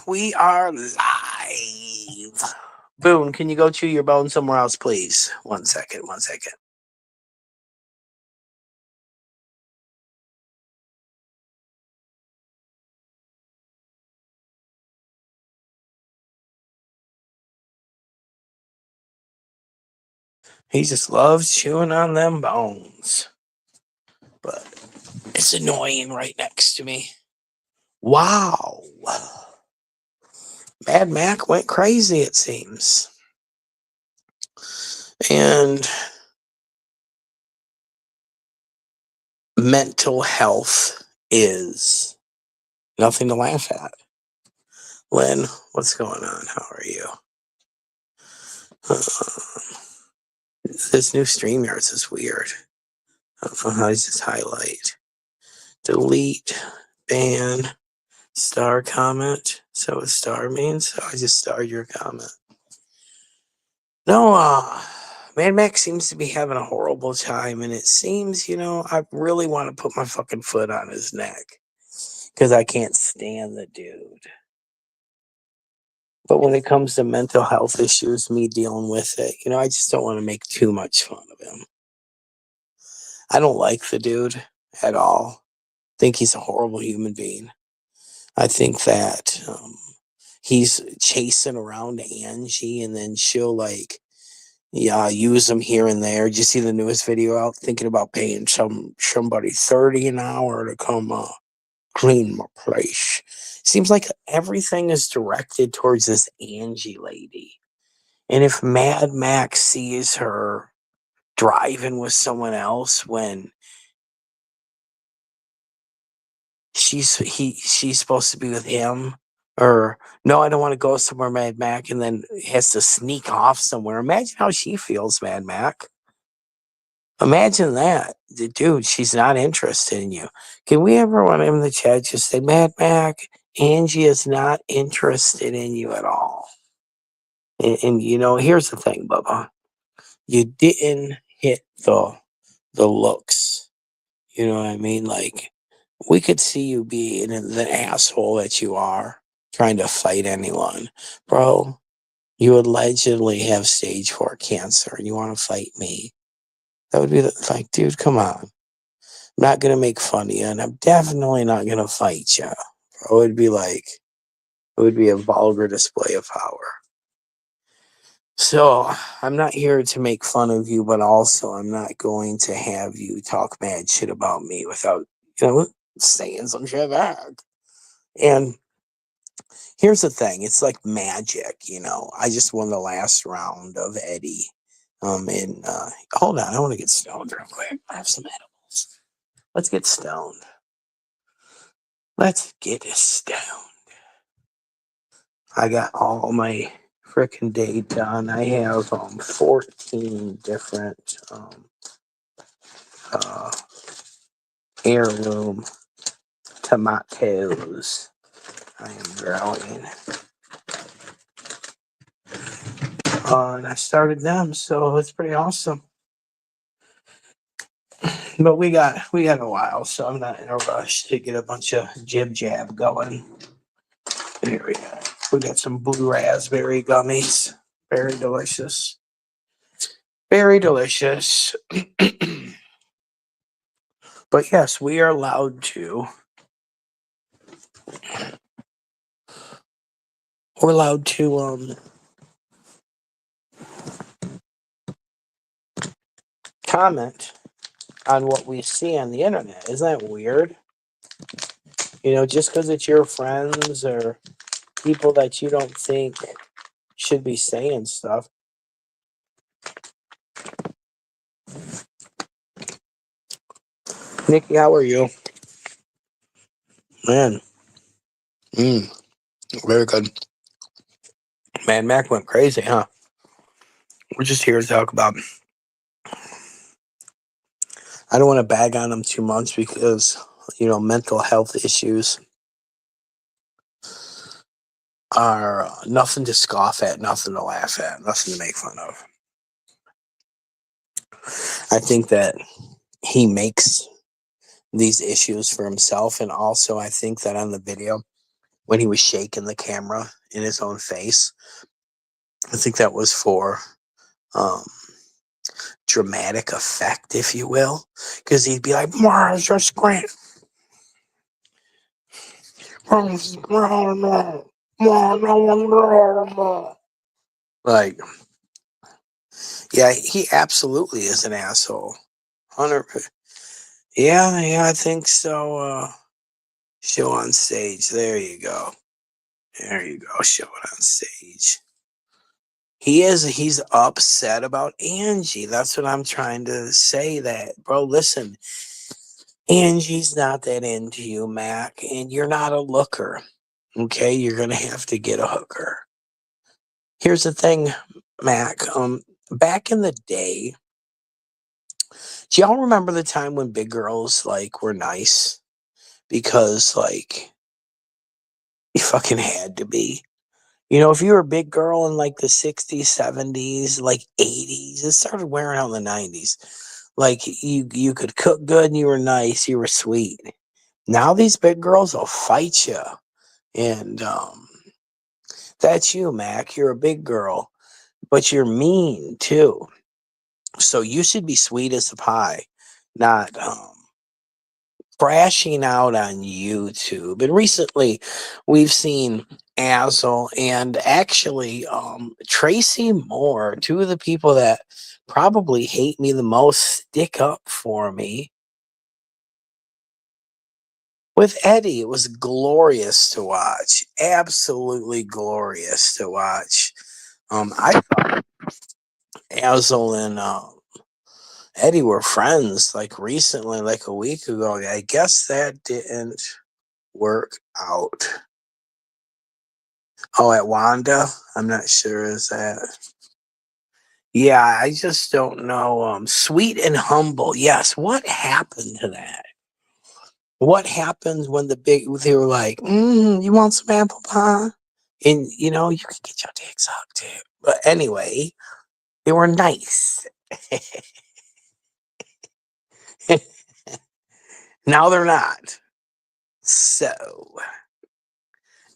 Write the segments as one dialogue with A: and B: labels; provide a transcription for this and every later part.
A: We are live. Boone, can you go chew your bone somewhere else, please? 1 second, 1 second. He just loves chewing on them bones. But it's annoying right next to me. Wow. Mad Mac went crazy, it seems. And mental health is nothing to laugh at. Lynn, what's going on? How are you? This new StreamYards is weird. I don't know how to just highlight. Delete, ban, star comment. So a star means? So I just starred your comment. No, Mad Max seems to be having a horrible time, and it seems, I really want to put my fucking foot on his neck because I can't stand the dude. But when it comes to mental health issues, me dealing with it, I just don't want to make too much fun of him. I don't like the dude at all. I think he's a horrible human being. I think that he's chasing around Angie, and then she'll use him here and there. Did you see the newest video out? Thinking about paying somebody $30 an hour to come clean my place. Seems like everything is directed towards this Angie lady. And if Mad Max sees her driving with someone else when she's supposed to be with him, or no, I don't want to go somewhere, Mad Mac, and then has to sneak off somewhere. Imagine how she feels, Mad Mac. Imagine that. Dude, she's not interested in you. Can we ever want him in the chat just say, Mad Mac, Angie is not interested in you at all? And here's the thing, Bubba. You didn't hit the looks. You know what I mean? Like, we could see you being the asshole that you are, trying to fight anyone. Bro, you allegedly have stage 4 cancer and you want to fight me. That would be like, dude, come on. I'm not going to make fun of you, and I'm definitely not going to fight you. Bro, it would be a vulgar display of power. So I'm not here to make fun of you, but also I'm not going to have you talk mad shit about me without, saying some shit back. And here's the thing, it's like magic, I just won the last round of Eddie. Hold on, I want to get stoned real quick. I have some edibles. Let's get stoned. Let's get stoned. I got all my freaking day done. I have 14 different heirloom tomatoes I am growing. And I started them, so it's pretty awesome. But we got a while, so I'm not in a rush to get a bunch of jib jab going. Here we go. We got some blue raspberry gummies. Very delicious. Very delicious. But yes, we are allowed to. We're allowed to comment on what we see on the internet. Isn't that weird? Just because it's your friends or people that you don't think should be saying stuff. Nikki, how are you? Man. Very good. Man, Mac went crazy, huh? We're just here to talk about. I don't want to bag on him too much because, mental health issues are nothing to scoff at, nothing to laugh at, nothing to make fun of. I think that he makes these issues for himself, and also I think that on the video when he was shaking the camera in his own face. I think that was for um, dramatic effect, if you will, because he'd be like, "Mars, just Grant." Like, yeah, he absolutely is an asshole. 100. Yeah, yeah, I think so. Show on stage. There you go. There you go. Show it on stage. He's upset about Angie. That's what I'm trying to say. That, bro, listen, Angie's not that into you, Mac, and you're not a looker. Okay, you're gonna have to get a hooker. Here's the thing, Mac. Back in the day, do y'all remember the time when big girls like were nice? Because like you fucking had to be. You know, if you were a big girl in like the 60s, 70s, like 80s, it started wearing out in the 90s. Like you could cook good and you were nice, you were sweet. Now these big girls will fight you. And that's you, Mac. You're a big girl, but you're mean too. So you should be sweet as a pie, not crashing out on YouTube. And recently, we've seen Azel and actually Tracy Moore, two of the people that probably hate me the most, stick up for me with Eddie. It was glorious to watch, absolutely glorious to watch. I thought Azel and Eddie were friends like recently, like a week ago. I guess that didn't work out. Oh, at Wanda? I'm not sure. Is that? Yeah, I just don't know. Sweet and humble. Yes. What happened to that? What happens when they were like, you want some apple pie? And you can get your dick sucked too. But anyway, they were nice. Now they're not. So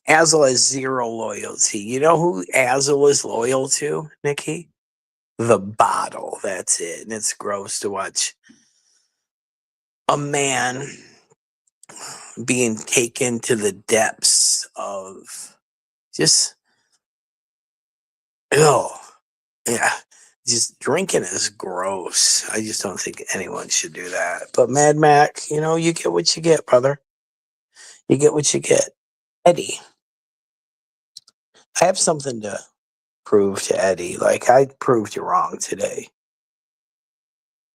A: Azel has zero loyalty. You know who Azel is loyal to, Nikki? The bottle. That's it. And it's gross to watch a man being taken to the depths of just, oh, yeah. Just drinking is gross. I just don't think anyone should do that. But Mad Mac, you get what you get, brother. You get what you get. Eddie, I have something to prove to Eddie. Like, I proved you wrong today.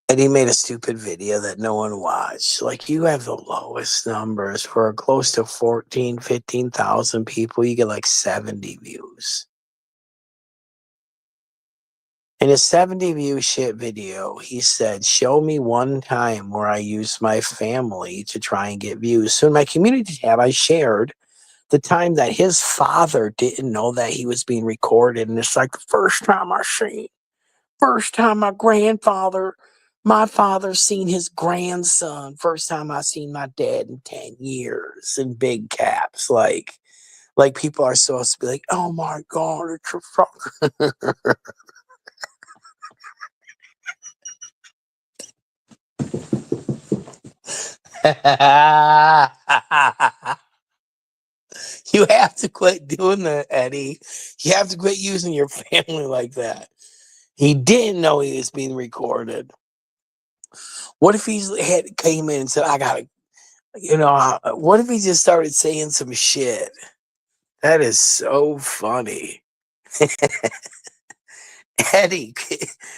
A: Eddie made a stupid video that no one watched. Like, you have the lowest numbers for close to 14, 15,000 people. You get like 70 views. In a 70 view shit video, he said, show me one time where I used my family to try and get views. So in my community tab, I shared the time that his father didn't know that he was being recorded. And it's like the first time my father seen his grandson. First time I seen my dad in 10 years in big caps. Like people are supposed to be like, oh my God, it's your father. You have to quit doing that, Eddie. You have to quit using your family like that. He didn't know he was being recorded. What if he came in and said, I gotta, what if he just started saying some shit? That is so funny. Eddie,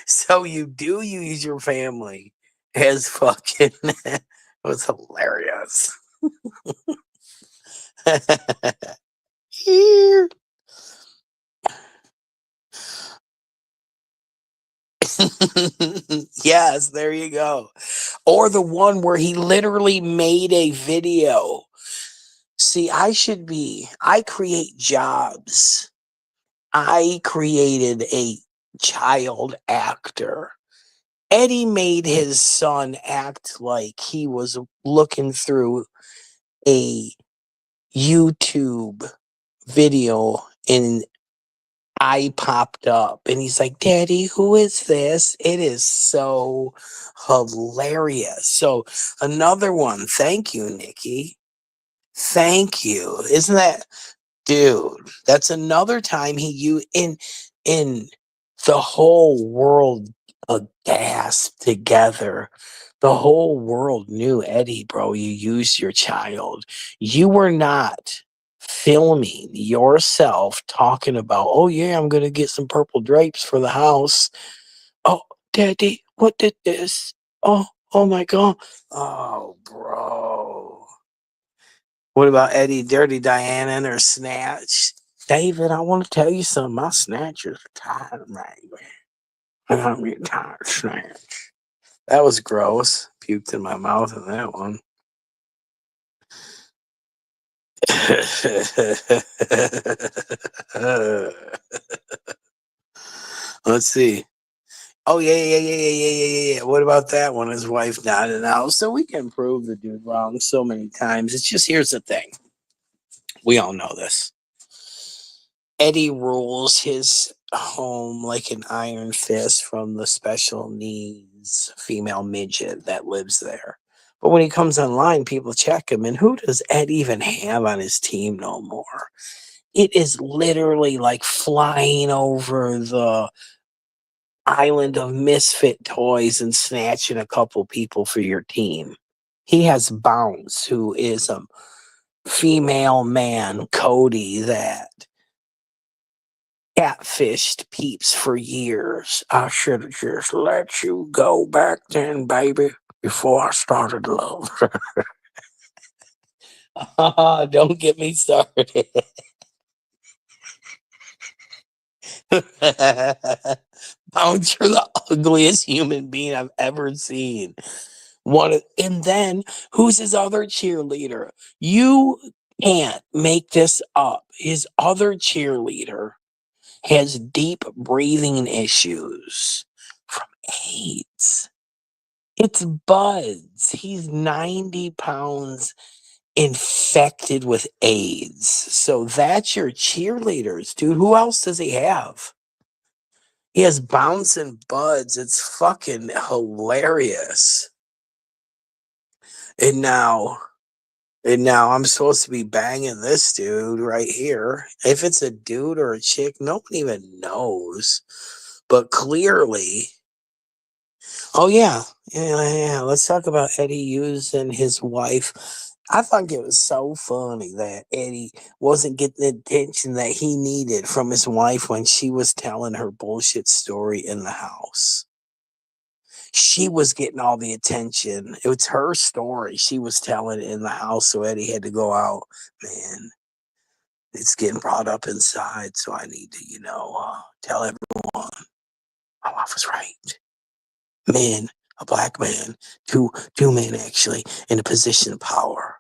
A: so you do use your family as fucking, it was hilarious. Here. Yes, there you go. Or the one where he literally made a video. See, I create jobs. I created a child actor. Eddie made his son act like he was looking through a YouTube video and I popped up and he's like, Daddy, who is this? It is so hilarious. So another one. Thank you, Nikki. Thank you. Isn't that dude? That's another time in the whole world aghast together. The whole world knew, Eddie, bro, you used your child. You were not filming yourself talking about, oh yeah, I'm gonna get some purple drapes for the house. Oh, Daddy, what did this? Oh, oh my god. Oh, bro. What about Eddie Dirty Diana or Snatch? David, I want to tell you something. My snatch is tired, baby. And I'm getting tired of snatch. That was gross. Puked in my mouth in that one. Let's see. Oh yeah. What about that one? His wife nodded out. So we can prove the dude wrong so many times. It's just here's the thing. We all know this. Eddie rules his home like an iron fist from the special needs female midget that lives there. But when he comes online, people check him, and who does Ed even have on his team no more? It is literally like flying over the island of misfit toys and snatching a couple people for your team. He has Bounce, who is a female man, Cody, that catfished Peeps for years. I should have just let you go back then, baby, before I started love. Don't get me started. Bounce, you're the ugliest human being I've ever seen. And then who's his other cheerleader? You can't make this up. His other cheerleader has deep breathing issues from AIDS. It's Buds. He's 90 pounds infected with AIDS. So that's your cheerleaders, dude. Who else does he have? He has bouncing Buds. It's fucking hilarious. And now, I'm supposed to be banging this dude right here. If it's a dude or a chick, no one even knows. But clearly, oh yeah. Let's talk about Eddie Hughes and his wife. I thought it was so funny that Eddie wasn't getting the attention that he needed from his wife when she was telling her bullshit story in the house. She was getting all the attention. It was her story. She was telling it in the house, so Eddie had to go out. Man, it's getting brought up inside, so I need to, tell everyone my wife was right. Man, a black man, two men actually, in a position of power.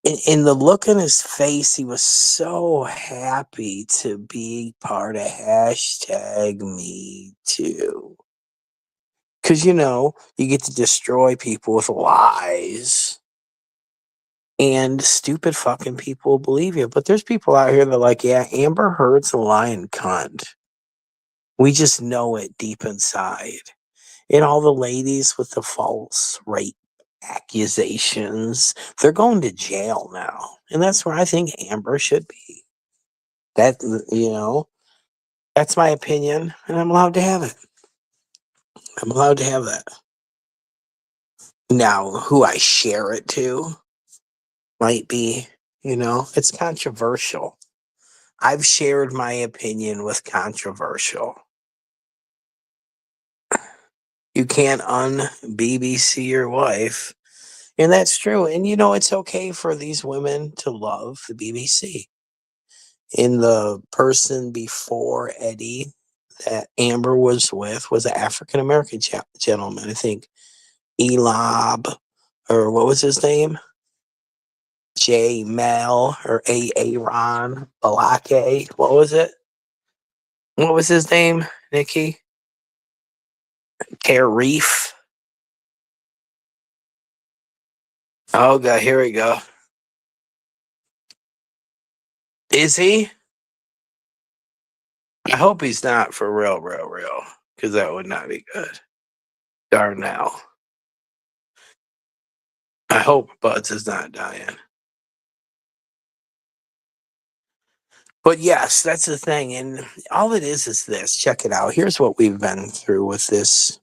A: In the look on his face, he was so happy to be part of hashtag me too. Because, you get to destroy people with lies. And stupid fucking people believe you. But there's people out here that are like, yeah, Amber Heard's a lying cunt. We just know it deep inside. And all the ladies with the false rape accusations, they're going to jail now. And that's where I think Amber should be. That, that's my opinion, and I'm allowed to have it. I'm allowed to have that. Now, who I share it to might be, it's controversial. I've shared my opinion with controversial. You can't un-BBC your wife. And that's true. And it's okay for these women to love the BBC. And the person before Eddie that Amber was with was an African American gentleman. I think Elob, or what was his name? J Mel or Aaron Balake. What was it? What was his name, Nikki? Reef. Oh god, here we go. Is he? I hope he's not for real, because that would not be good. Darnell. I hope Buds is not dying. But yes, that's the thing. And all it is this. Check it out. Here's what we've been through with this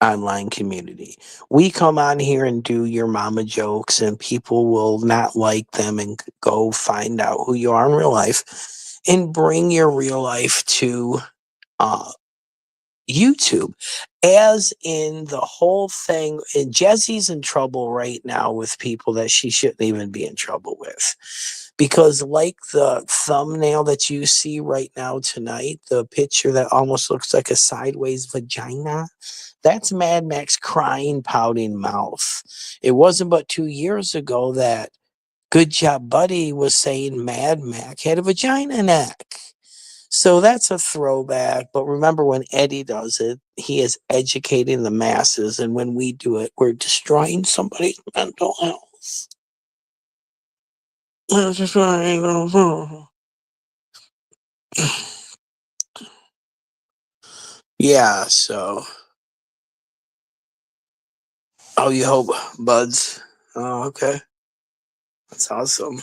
A: online community. We come on here and do your mama jokes, and people will not like them and go find out who you are in real life and bring your real life to uh, YouTube. As in the whole thing, and Jesse's in trouble right now with people that she shouldn't even be in trouble with. Because, like the thumbnail that you see right now tonight, the picture that almost looks like a sideways vagina, that's Mad Max crying, pouting mouth. It wasn't but 2 years ago that Good Job Buddy was saying Mad Max had a vagina neck. So that's a throwback. But remember, when Eddie does it, he is educating the masses. And when we do it, we're destroying somebody's mental health. We're destroying them. Yeah, so. Oh, you hope Buds. Oh, okay. That's awesome.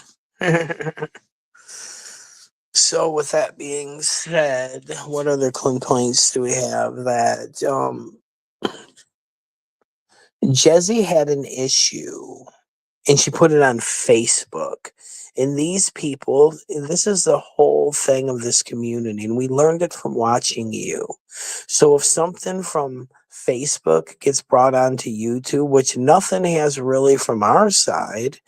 A: So, with that being said, what other complaints do we have? That Jesse had an issue and she put it on Facebook. And these people, this is the whole thing of this community, and we learned it from watching you. So if something from Facebook gets brought onto YouTube, which nothing has really from our side,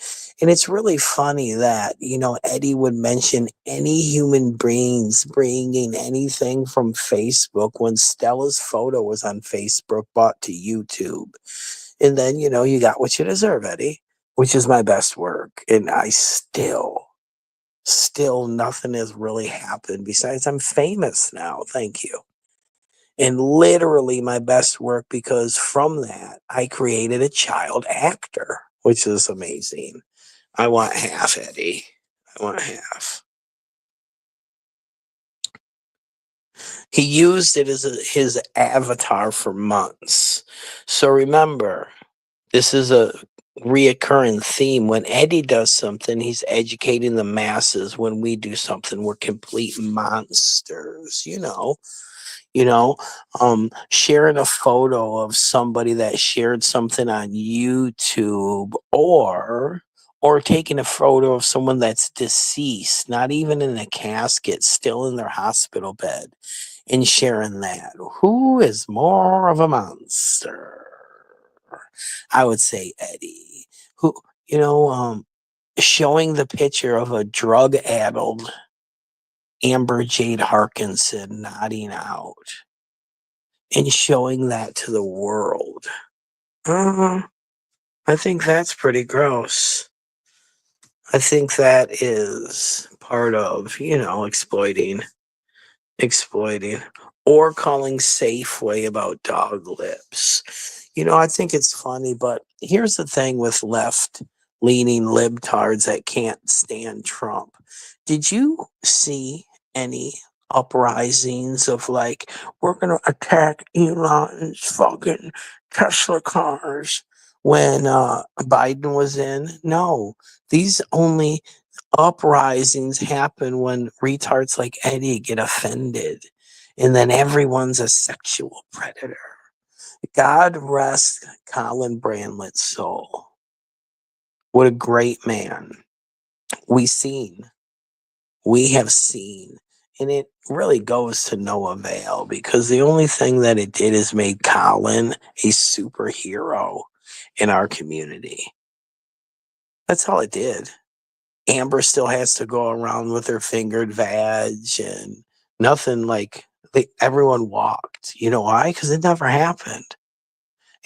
A: and it's really funny that, Eddie would mention any human beings bringing anything from Facebook when Stella's photo was on Facebook, brought to YouTube. And then, you got what you deserve, Eddie, which is my best work. And I still nothing has really happened besides I'm famous now. Thank you. And literally my best work, because from that, I created a child actor, which is amazing. I want half, Eddie. I want half. He used it as his avatar for months. So remember, this is a reoccurring theme. When Eddie does something, he's educating the masses. When we do something, we're complete monsters, sharing a photo of somebody that shared something on YouTube, or taking a photo of someone that's deceased, not even in a casket, still in their hospital bed, and sharing that. Who is more of a monster? I would say Eddie, who, you know, um, showing the picture of a drug-addled Amber Jade Harkinson nodding out and showing that to the world. Uh, I think that's pretty gross. I think that is part of, exploiting, or calling Safeway about dog lips. I think it's funny, but here's the thing with left leaning libtards that can't stand Trump. Did you see any uprisings of like, we're going to attack Elon's fucking Tesla cars when Biden was in? No, these only uprisings happen when retards like Eddie get offended, and then everyone's a sexual predator. God rest Colin Brandlett's soul. What a great man. We have seen, and it really goes to no avail, because the only thing that it did is made Colin a superhero in our community. That's all it did. Amber still has to go around with her fingered vag and nothing, like everyone walked. You know why? Because it never happened.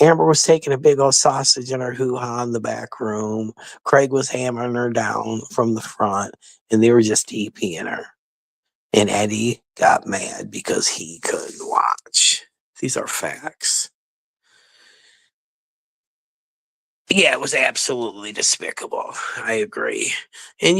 A: Amber was taking a big old sausage in her hoo-ha in the back room. Craig was hammering her down from the front, and they were just TPing her. And Eddie got mad because he couldn't watch. These are facts. Yeah, it was absolutely despicable. I agree. And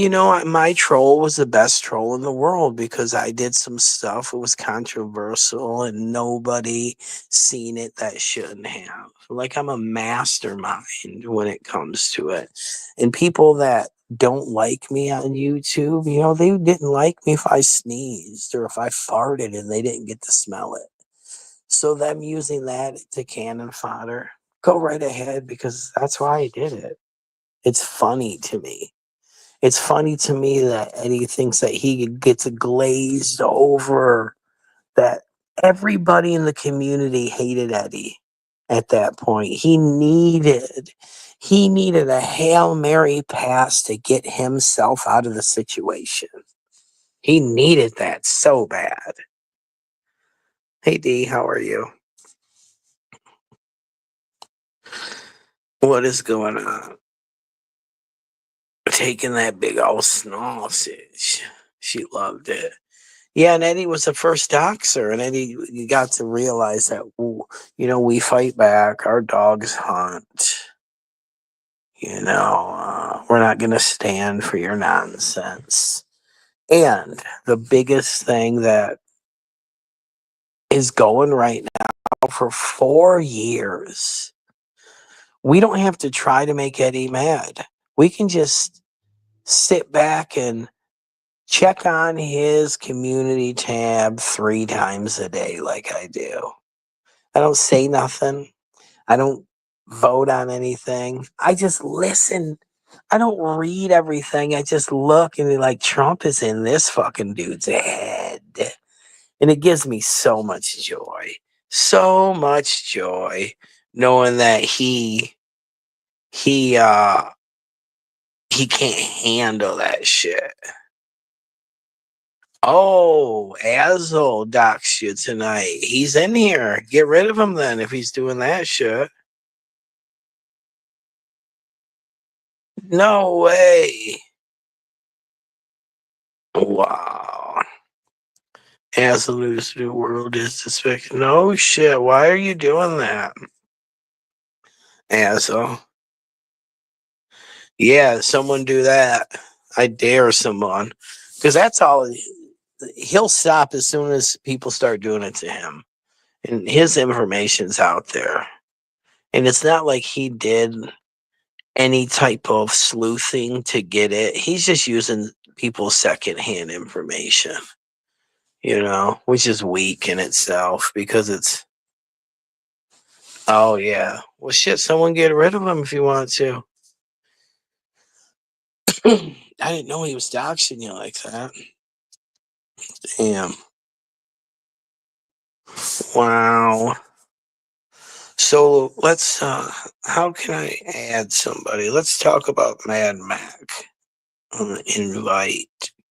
A: my troll was the best troll in the world because I did some stuff. It was controversial and nobody seen it that shouldn't have. Like I'm a mastermind when it comes to it. And people that don't like me on YouTube, they didn't like me if I sneezed or if I farted and they didn't get to smell it. So them using that to cannon fodder, go right ahead because that's why I did it. It's funny to me. It's funny to me that Eddie thinks that he gets glazed over, that everybody in the community hated Eddie at that point. He needed a Hail Mary pass to get himself out of the situation. He needed that so bad. Hey D, how are you? What is going on? Taking that big old sausage. She loved it. Yeah, and Eddie was the first doxer, and Eddie, you got to realize that, we fight back. Our dogs hunt. We're not going to stand for your nonsense. And the biggest thing that is going right now for 4 years, we don't have to try to make Eddie mad. We can just sit back and check on his community tab 3 times a day like I do. I don't say nothing. I don't vote on anything. I just listen. I don't read everything. I just look and be like, Trump is in this fucking dude's head. And it gives me so much joy. So much joy knowing that he he can't handle that shit. Oh, Azel docs you tonight. He's in here. Get rid of him then if he's doing that shit. No way. Wow. Azel's new world is despicable. No shit. Why are you doing that? Azel. Yeah, someone do that. I dare someone. Because that's all. He'll stop as soon as people start doing it to him. And his information's out there. And it's not like he did any type of sleuthing to get it. He's just using people's secondhand information, which is weak in itself because it's, oh, yeah. Well, shit, someone get rid of him if you want to. I didn't know he was doxing you like that. Damn. Wow. So let's, how can I add somebody? Let's talk about Mad Mac. Invite,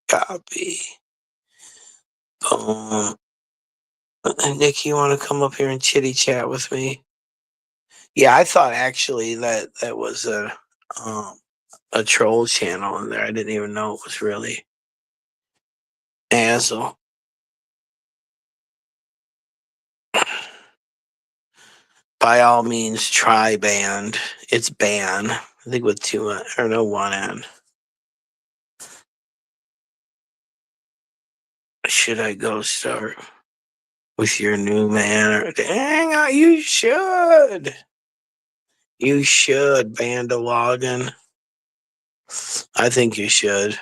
A: copy. Boom. Nick, you want to come up here and chitty chat with me? Yeah, I thought actually that was a troll channel in there. I didn't even know it was really Azel. By all means, try band. It's ban. I think with 2 or no 1 N. Should I go start with your new man? Or, dang, you should. You should, Bandaloggin. I think you should.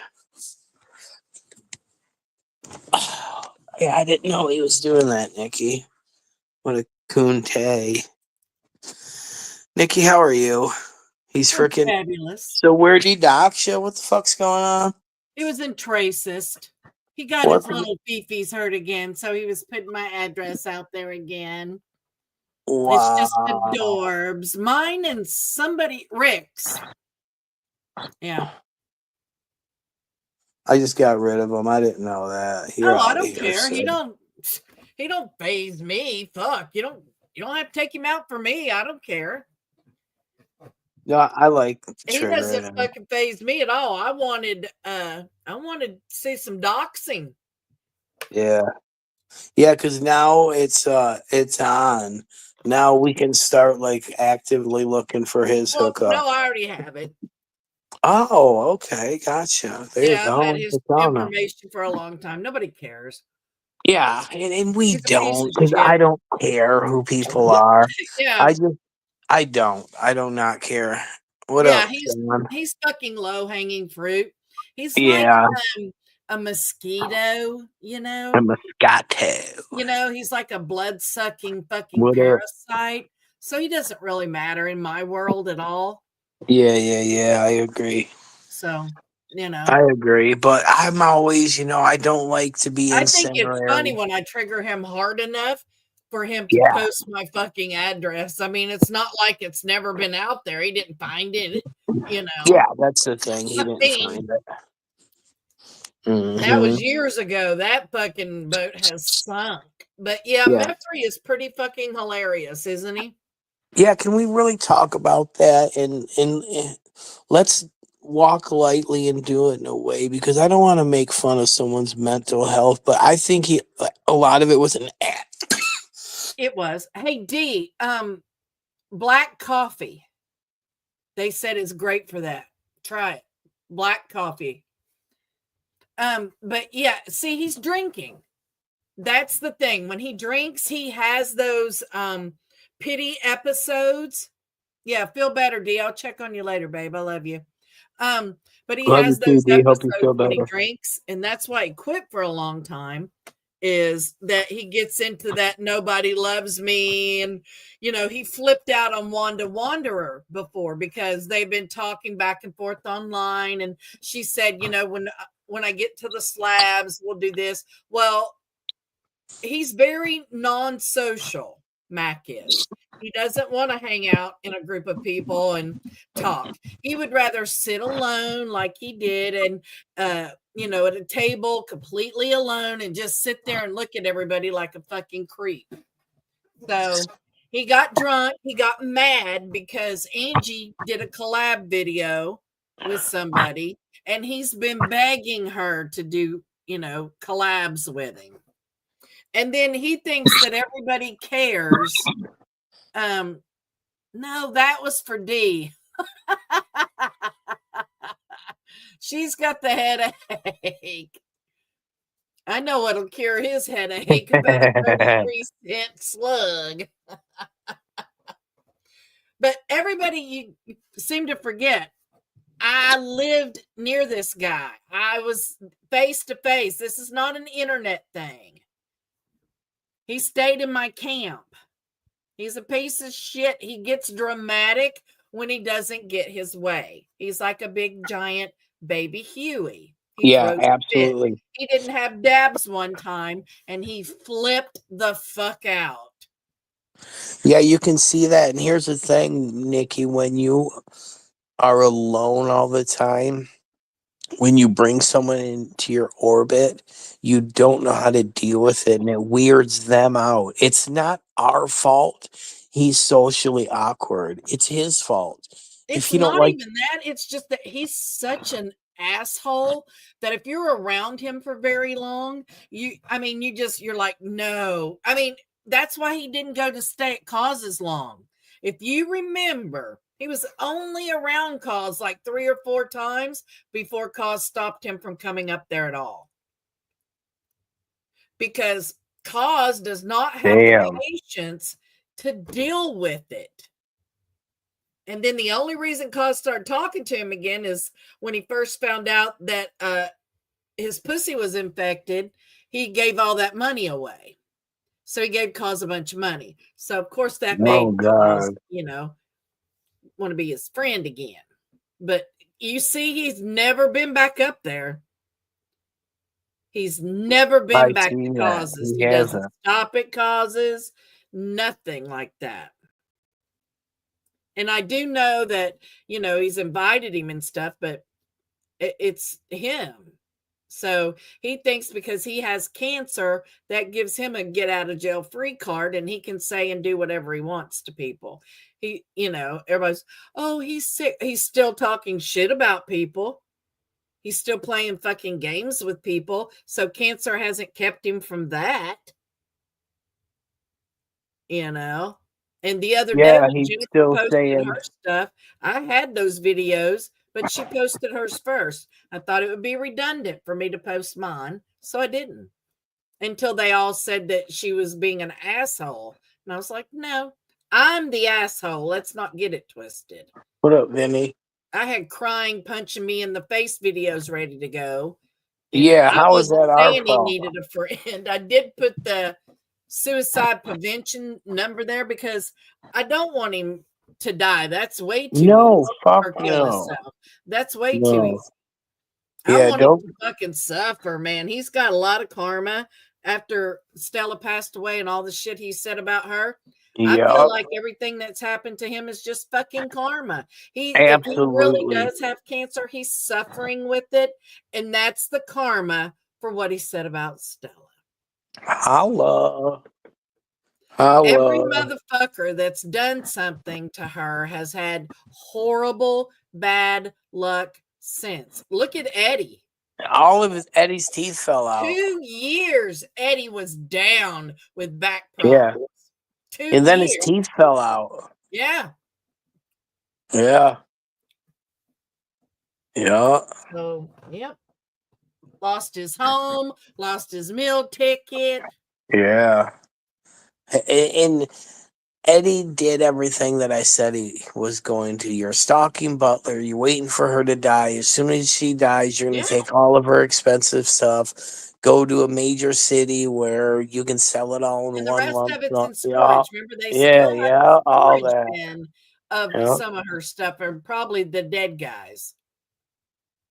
A: Yeah, I didn't know he was doing that, Nikki. What a coonte. Nikki, how are you? He's freaking
B: fabulous.
A: So where'd he dox you? What the fuck's going on?
B: He was in Tracist. He got
A: What?
B: his little beefies hurt again, so he was putting my address out there again. It's just
A: Wow.
B: adorbs. Mine and somebody Rick's. Yeah.
A: I just got rid of him. I didn't know that. You're
B: I
A: out of
B: don't
A: here.
B: care.
A: So.
B: He don't phase me. Fuck. You don't have to take him out for me. I don't care.
A: No, I like
B: He doesn't
A: triggering.
B: fucking phase me at all. I wanted to see some doxing.
A: Yeah. Yeah, because now it's on. Now we can start like actively looking for his
B: Well,
A: hookup.
B: no, I already have it.
A: Oh, okay, gotcha. There you
B: Yeah, I've had
A: go.
B: his
A: It's on him.
B: information for a long time. Nobody cares.
A: Yeah, and we
B: He's a piece
A: don't
B: of
A: because
B: shit.
A: I don't care who people are.
B: Yeah,
A: I just I don't. I do not care. What
B: yeah,
A: up, John?
B: he's fucking low hanging fruit. He's like
A: Yeah,
B: a mosquito, you know.
A: I'm a Moscato.
B: He's like a blood sucking fucking
A: What up?
B: parasite. So he doesn't really matter in my world at all.
A: Yeah. I agree.
B: So, you know.
A: I agree. But I'm always, I don't like to be
B: I think it's funny
A: incendiary.
B: when I trigger him hard enough for him to
A: Yeah,
B: post my fucking address. I mean, it's not like it's never been out there. He didn't find it, you know.
A: yeah. That's the thing. He
B: I
A: didn't
B: mean,
A: find it.
B: that
A: Hmm.
B: was years ago. That fucking boat has sunk. But yeah,
A: Yeah,
B: Meffrey is pretty fucking hilarious, isn't he?
A: yeah. Can we really talk about that and let's walk lightly and do it in a way because I don't want to make fun of someone's mental health, but I think a lot of it was an act.
B: It was. Hey D, black coffee. They said is great for that. Try it. Black coffee. But yeah, see, he's drinking. That's the thing. When he drinks, he has those pity episodes. Yeah, feel better, D. I'll check on you later, babe. I love you. Um, but he
A: Love you
B: has
A: too,
B: those
A: D. Hope you
B: episodes
A: feel
B: when he
A: better.
B: drinks, and that's why he quit for a long time. Is that he gets into that nobody loves me, and he flipped out on Wanda Wanderer before because they've been talking back and forth online, and she said, when I get to the slabs, we'll do this. Well, he's very non-social. Mac is. He doesn't want to hang out in a group of people and talk. He would rather sit alone like he did and at a table completely alone and just sit there and look at everybody like a fucking creep. So he got drunk, he got mad because Angie did a collab video with somebody and he's been begging her to do, collabs with him. And then he thinks that everybody cares. No, that was for D. She's got the headache. I know what'll cure his headache about a 33-cent slug. But everybody, you seem to forget. I lived near this guy. I was face to face. This is not an internet thing. He stayed in my camp. He's a piece of shit. He gets dramatic when he doesn't get his way. He's like a big giant baby Huey. He
A: Yeah,
B: throws a fit.
A: absolutely.
B: He didn't have dabs one time and he flipped the fuck out.
A: Yeah, you can see that. And here's the thing, Nikki, when you are alone all the time, when you bring someone into your orbit, you don't know how to deal with it and it weirds them out. It's not our fault. He's socially awkward. It's his fault.
B: It's
A: If you don't
B: not
A: like,
B: even that. It's just that he's such an asshole that if you're around him for very long, you're like, no. I mean, that's why he didn't go to stay at Causes long. If you remember, he was only around Cause like 3 or 4 times before Cause stopped him from coming up there at all. Because Cause does not have the
A: damn,
B: patience to deal with it. And then the only reason Cause started talking to him again is when he first found out that his pussy was infected. He gave all that money away. So he gave Cause a bunch of money. So of course that
A: oh
B: made Cause,
A: God.
B: want to be his friend again. But you see, he's never been back up there. He's never been
A: I
B: back
A: see
B: to
A: that.
B: Causes.
A: He
B: He doesn't
A: hasn't.
B: stop at Causes, nothing like that. And I do know that, he's invited him and stuff, but it's him. So he thinks because he has cancer, that gives him a get out of jail free card and he can say and do whatever he wants to people. Everybody's, oh, he's sick. He's still talking shit about people. He's still playing fucking games with people. So cancer hasn't kept him from that. And the other day
A: Yeah,
B: when
A: he's
B: Jennifer
A: still
B: posted
A: saying,
B: her stuff, I had those videos, but she posted hers first. I thought it would be redundant for me to post mine, so I didn't until they all said that she was being an asshole. And I was like, no, I'm the asshole. Let's not get it twisted.
A: "What up, Vinny?"
B: I had crying, punching me in the face videos ready to go. And
A: Yeah,
B: I
A: how is
B: wasn't
A: that our
B: saying he
A: fault?
B: needed a friend. I did put the suicide prevention number there because I don't want him to die. That's way too easy.
A: No, fuck
B: Or kill
A: no,
B: himself. That's way too
A: no.
B: easy. I
A: Yeah,
B: want him
A: don't.
B: to fucking suffer, man. He's got a lot of karma after Stella passed away and all the shit he said about her. I feel
A: Yep,
B: like everything that's happened to him is just fucking karma. If he really
A: absolutely.
B: does have cancer, he's suffering with it, and that's the karma for what he said about Stella.
A: Holla,
B: Every
A: holla.
B: motherfucker that's done something to her has had horrible, bad luck since. Look at Eddie.
A: All of his Eddie's teeth fell out.
B: 2 years Eddie was down with back
A: Yeah,
B: problems. two
A: and then his
B: years.
A: teeth fell out.
B: Yeah.
A: Yeah, yeah,
B: So, yep. Lost his home, lost his meal ticket.
A: yeah. And Eddie did everything that I said he was going to. You're a stalking butler. You're waiting for her to die. As soon as she dies, you're going
B: Yeah.
A: to take all of her expensive stuff, go to a major city where you can sell it all in
B: And the
A: one
B: rest
A: lump
B: of it's
A: sum.
B: in
A: Yeah,
B: storage. Remember, they
A: yeah,
B: still have a
A: yeah, all
B: storage
A: that.
B: bin of
A: Yeah,
B: some of her stuff, and probably the dead guys.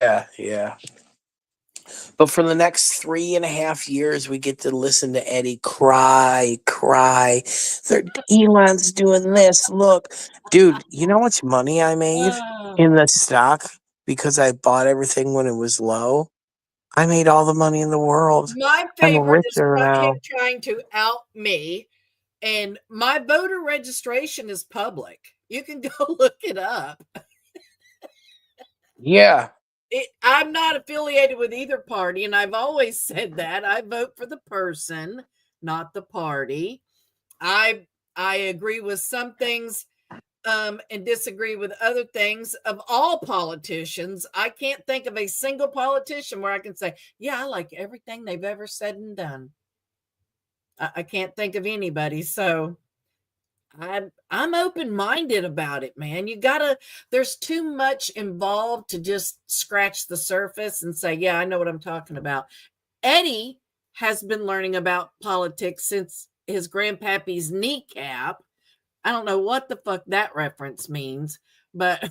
A: yeah, yeah. But for the next 3.5 years, we get to listen to Eddie cry, cry. Elon's doing this. Look, dude, you know how much money I made
B: Oh,
A: in the stock because I bought everything when it was low? I made all the money in the world.
B: my
A: I'm
B: favorite is
A: richer
B: him
A: now.
B: trying to out me. And my voter registration is public. You can go look it up.
A: Yeah,
B: I'm not affiliated with either party, and I've always said that. I vote for the person, not the party. I agree with some things and disagree with other things of all politicians. I can't think of a single politician where I can say, yeah, I like everything they've ever said and done. I can't think of anybody. So I'm open-minded about it, man. There's too much involved to just scratch the surface and say, yeah, I know what I'm talking about. Eddie has been learning about politics since his grandpappy's kneecap. I don't know what the fuck that reference means, but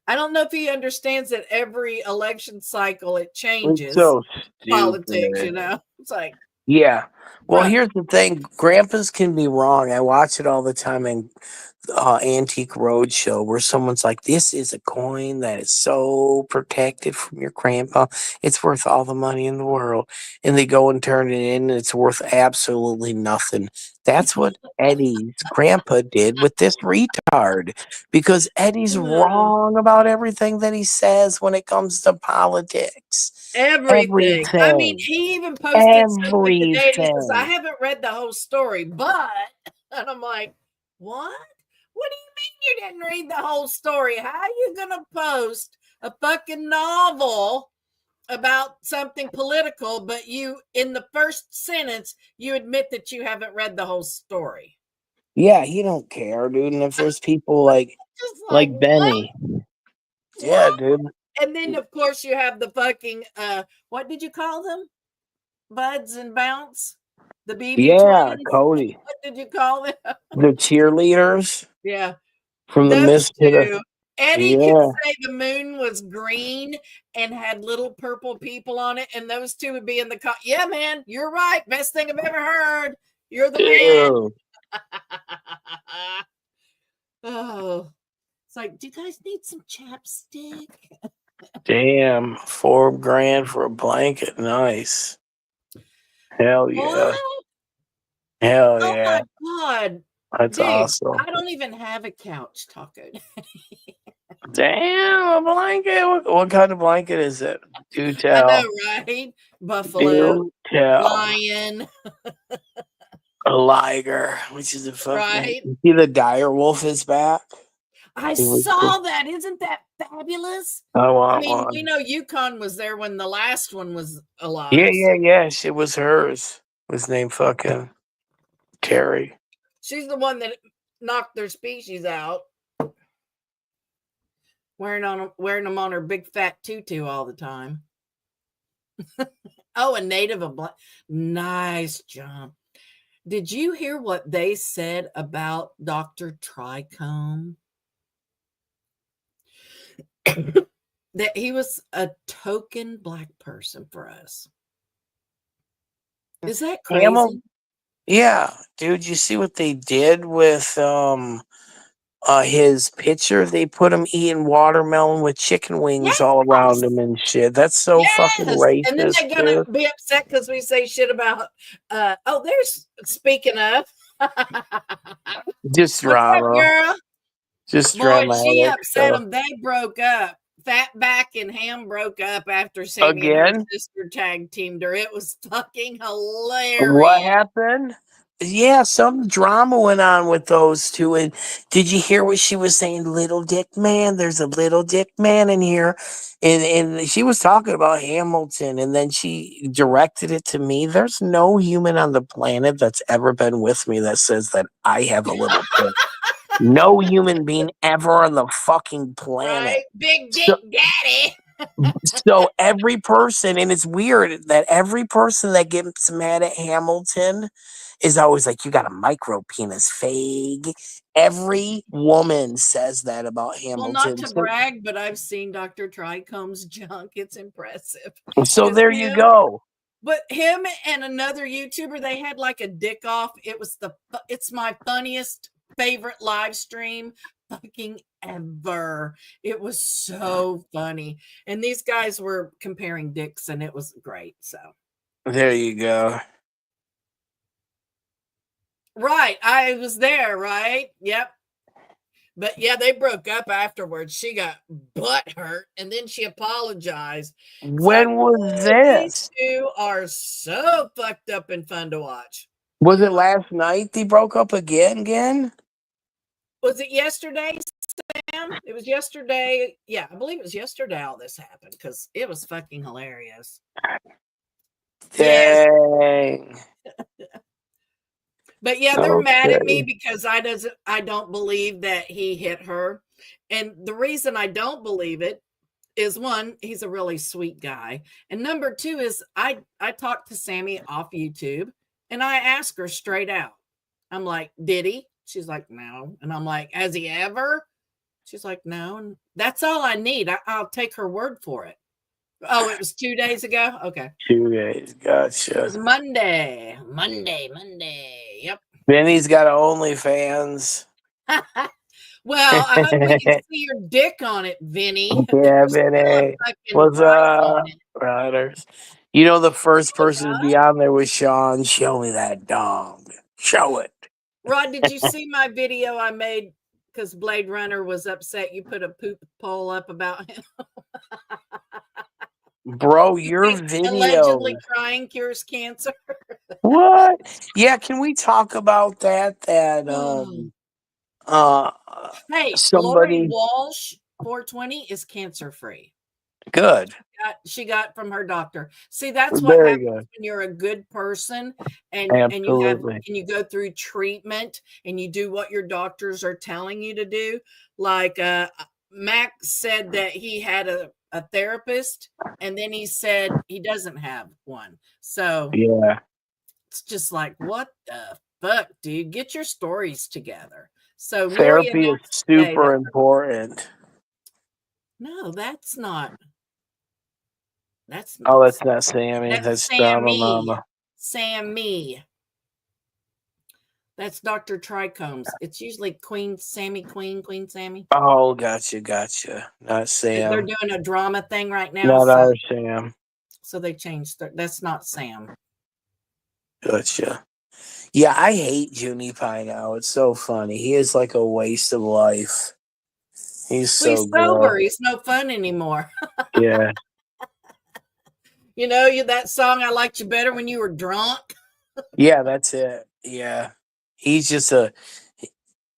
B: I don't know if he understands that every election cycle it
A: it's
B: changes
A: so
B: politics,
A: stupid.
B: It's like,
A: Yeah. Well,
B: bruh.
A: here's the thing. Grandpas can be wrong. I watch it all the time in Antique Roadshow where someone's like, this is a coin that is so protected from your grandpa. It's worth all the money in the world. And they go and turn it in, and it's worth absolutely nothing. That's what Eddie's grandpa did with this retard because Eddie's wrong about everything that he says when it comes to politics.
B: Everything. I mean,
A: Everything.
B: he even posted something today and he says, I
A: Everything.
B: haven't read the whole story, but, and I'm like, what? What do you mean you didn't read the whole story? How are you going to post a fucking novel about something political, but you, in the first sentence, you admit that you haven't read the whole story?
A: Yeah, he don't care, dude. And if there's people
B: Just like,
A: like
B: what?
A: Benny, yeah,
B: What?
A: dude.
B: And then, of course, you have the fucking, what did you call them? Buds and Bounce, the BB
A: Yeah,
B: twins.
A: Cody.
B: What did you call them?
A: The cheerleaders
B: Yeah,
A: from the
B: those
A: mist to the
B: two. Eddie could
A: yeah.
B: say the moon was green and had little purple people on it, and those two would be in the car. Yeah, man, you're right. Best thing I've ever heard. You're the man.
A: Dude,
B: Oh, it's like, do you guys need some chapstick?
A: damn, $4 grand for a blanket. Nice. Hell yeah.
B: What?
A: Hell
B: Oh
A: yeah.
B: my god,
A: That's
B: dude!
A: awesome.
B: I don't even have a couch, Taco.
A: Damn, a blanket. What kind of blanket is it? Do
B: I know,
A: tell.
B: right? Buffalo,
A: Do tell.
B: lion.
A: A liger, which is a fucking.
B: right?
A: You see, the dire wolf is back.
B: I
A: He was.
B: saw that. Isn't that fabulous?
A: I
B: I
A: want
B: mean, we
A: one.
B: know Yukon was there when the last one was
A: Yeah,
B: alive. So
A: yeah, yeah. She was hers. Was named fucking Carrie.
B: she's the one that knocked their species out, wearing them on her big fat tutu all the time. Oh, a native of black. Nice job. Did you hear what they said about Dr. Tricombe? That he was a token black person for us. Is that
A: Hamill.
B: crazy?
A: Yeah, dude. You see what they did with his picture? They put him eating watermelon with chicken wings all around
B: Yes.
A: him and shit. That's so fucking
B: Yes. And then
A: racist,
B: they're gonna
A: dude.
B: be upset because we say shit about oh, there's speaking of.
A: Just
B: What's up,
A: drama.
B: girl?
A: Just
B: Boy, she
A: dramatic
B: upset
A: stuff.
B: them. They broke up. Fatback and Ham broke up after Sammy and her
A: Again?
B: sister tag teamed her. It was fucking
A: What
B: hilarious.
A: happened? Yeah, some drama went on with those two. And did you hear what she was saying? Little dick man, there's a little dick man in here. And she was talking about Hamilton, and then she directed it to me. There's no human on the planet that's ever been with me that says that I have a little dick. No human being ever on the fucking planet.
B: Right? Big dick
A: So,
B: daddy.
A: so every person, and it's weird that every person that gets mad at Hamilton is always like, "You got a micro penis, fag." Every woman says that about
B: Well, not
A: Hamilton.
B: to
A: So,
B: brag, but I've seen Dr. Tricomb's junk. It's impressive.
A: so
B: Because
A: there you go.
B: him and another YouTuber, they had like a dick off. It's my funniest favorite live stream fucking ever. It was so funny. And these guys were comparing dicks and it was great. So,
A: There you go.
B: right. I was there, right? Yep. But yeah, they broke up afterwards. She got butt hurt and then she apologized. It's like,
A: When was
B: oh, these
A: this?
B: two are so fucked up and fun to watch.
A: Was it last night they broke up again?
B: Was it yesterday, Sam? It was yesterday. Yeah, I believe it was yesterday all this happened because it was fucking hilarious. Yes.
A: Dang.
B: But yeah, they're mad at me
A: Okay.
B: because I don't believe that he hit her. And the reason I don't believe it is one, he's a really sweet guy. And number two is I talked to Sammy off YouTube and I asked her straight out. I'm like, did he? She's like, no. And I'm like, has he ever? She's like, no. And that's all I need. I'll take her word for it. Oh, it was 2 days ago? Okay.
A: 2 days.
B: It
A: Gotcha.
B: was Monday. Monday. Yep.
A: Benny's got OnlyFans.
B: Well, I hope we can see your dick on it, Vinny.
A: Yeah,
B: There's still a
A: Benny.
B: fucking
A: What's
B: price on
A: up,
B: it.
A: brothers? You know, the first
B: Hey,
A: person to
B: Rod.
A: be on there was Sean. Show me that dong. Show it.
B: Rod, did you see my video I made because Blade Runner was upset you put a poop poll up about him?
A: Bro,
B: You
A: your
B: think allegedly
A: videos.
B: crying cures cancer?
A: What? Yeah, can we talk about that? That
B: Oh.
A: uh
B: Hey, Lori
A: somebody
B: Walsh, 420, is cancer free.
A: good.
B: She got from her doctor. See, that's what
A: Very
B: happens
A: good.
B: when you're a good person and
A: Absolutely.
B: you go through treatment and you do what your doctors are telling you to do. Like Mac said that he had a therapist and then he said he doesn't have one. So
A: Yeah.
B: it's just like, what the fuck, dude? Get your stories together. So Lori
A: Therapy is
B: announced today that
A: super important.
B: no, that's
A: Oh,
B: not
A: that's not Sammy.
B: that's
A: That's Drama
B: Sammy.
A: Mama.
B: Sammy. That's Dr. Trichomes. It's usually Queen Sammy, Queen Sammy.
A: Oh, gotcha. Not
B: They're
A: Sam.
B: doing a drama thing right now,
A: Not our Sam.
B: so they changed. That's not Sam.
A: Gotcha. Yeah, I hate Junie Pie now. It's so funny. He is like a waste of life. He's
B: Well,
A: so
B: he's sober.
A: gross.
B: He's no fun anymore.
A: Yeah.
B: You know, that song "I Liked You Better When You Were Drunk."
A: Yeah, that's it. Yeah. He's just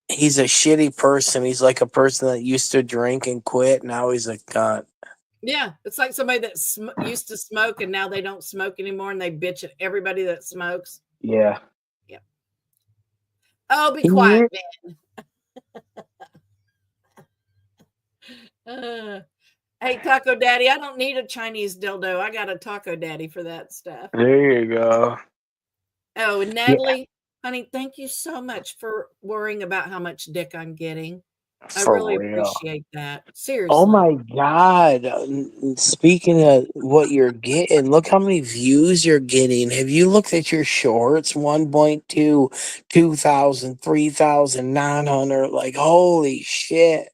A: he's a shitty person. He's like a person that used to drink and quit. Now he's a cunt.
B: Yeah, it's like somebody that used to smoke and now they don't smoke anymore, and they bitch at everybody that smokes.
A: Yeah.
B: Yeah. Oh, be quiet,
A: Yeah.
B: man. Hey, Taco Daddy, I don't need a Chinese dildo. I got a Taco Daddy for that stuff.
A: There you go.
B: Oh, and
A: Yeah.
B: Natalie, honey, thank you so much for worrying about how much dick I'm getting. I
A: For
B: really
A: real.
B: appreciate that.
A: Oh
B: Seriously.
A: my God. Speaking of what you're getting, look how many views you're getting. Have you looked at your shorts? 1.2, 2,000, 3,900. Like, holy shit.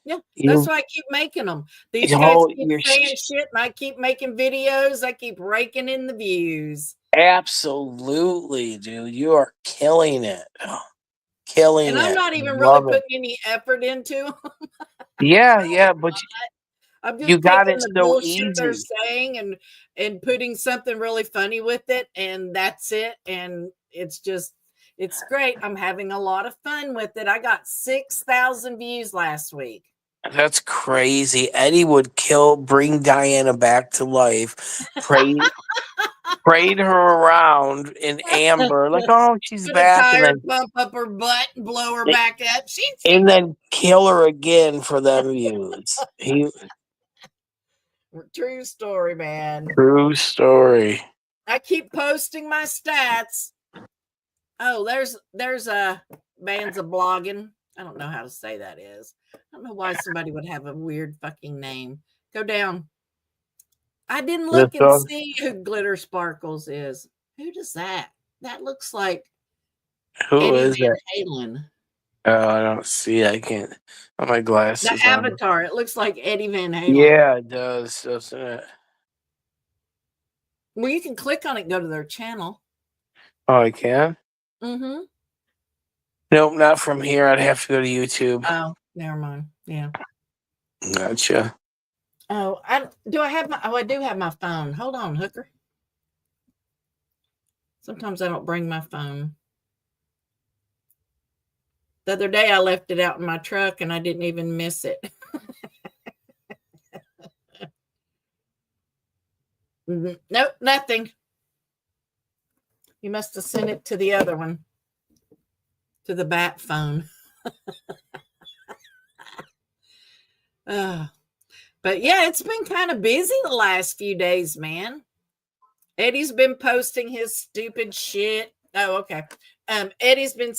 B: Yeah, that's
A: You,
B: why I keep making them. These guys keep
A: you're
B: saying shit, and I keep making videos. I keep raking in the views.
A: absolutely, dude. You are killing it. Killing
B: And I'm
A: it.
B: not even really
A: Love it.
B: putting any effort into 'em.
A: Yeah, yeah, but
B: I'm
A: you
B: just
A: got
B: taking
A: it
B: the
A: so
B: bullshit they're
A: easy.
B: saying and putting something really funny with it, and that's it. And it's great. I'm having a lot of fun with it. I got 6,000 views last week.
A: That's crazy. Eddie would bring Diana back to life, prayed her around in amber, like, oh, she's
B: Put a
A: back,
B: tire pump up her butt and blow her back up.
A: and then kill her again for them views.
B: True story, man.
A: True story.
B: I keep posting my stats. Oh, there's a bands of blogging. I don't know how to say that is. I don't know why somebody would have a weird fucking name. Go down. I didn't
A: This
B: look and
A: one?
B: see who Glitter Sparkles is. Who does that? That looks like
A: Who
B: Eddie
A: is that?
B: Van Halen.
A: Oh, I don't see. I can't. Put my
B: The
A: glasses on.
B: avatar. It looks like Eddie Van Halen.
A: Yeah, it does, doesn't it?
B: Well, you can click on it and go to their channel.
A: Oh, I can?
B: Mm-hmm.
A: Nope, not from here. I'd have to go to YouTube.
B: Oh, never mind. Yeah.
A: Gotcha.
B: Oh, I do have my phone. Hold on, hooker. Sometimes I don't bring my phone. The other day I left it out in my truck and I didn't even miss it. Nope, nothing. You must have sent it to the other one, to the bat phone. But yeah, it's been kind of busy the last few days, man. Eddie's been posting his stupid shit. Oh, okay. Eddie's been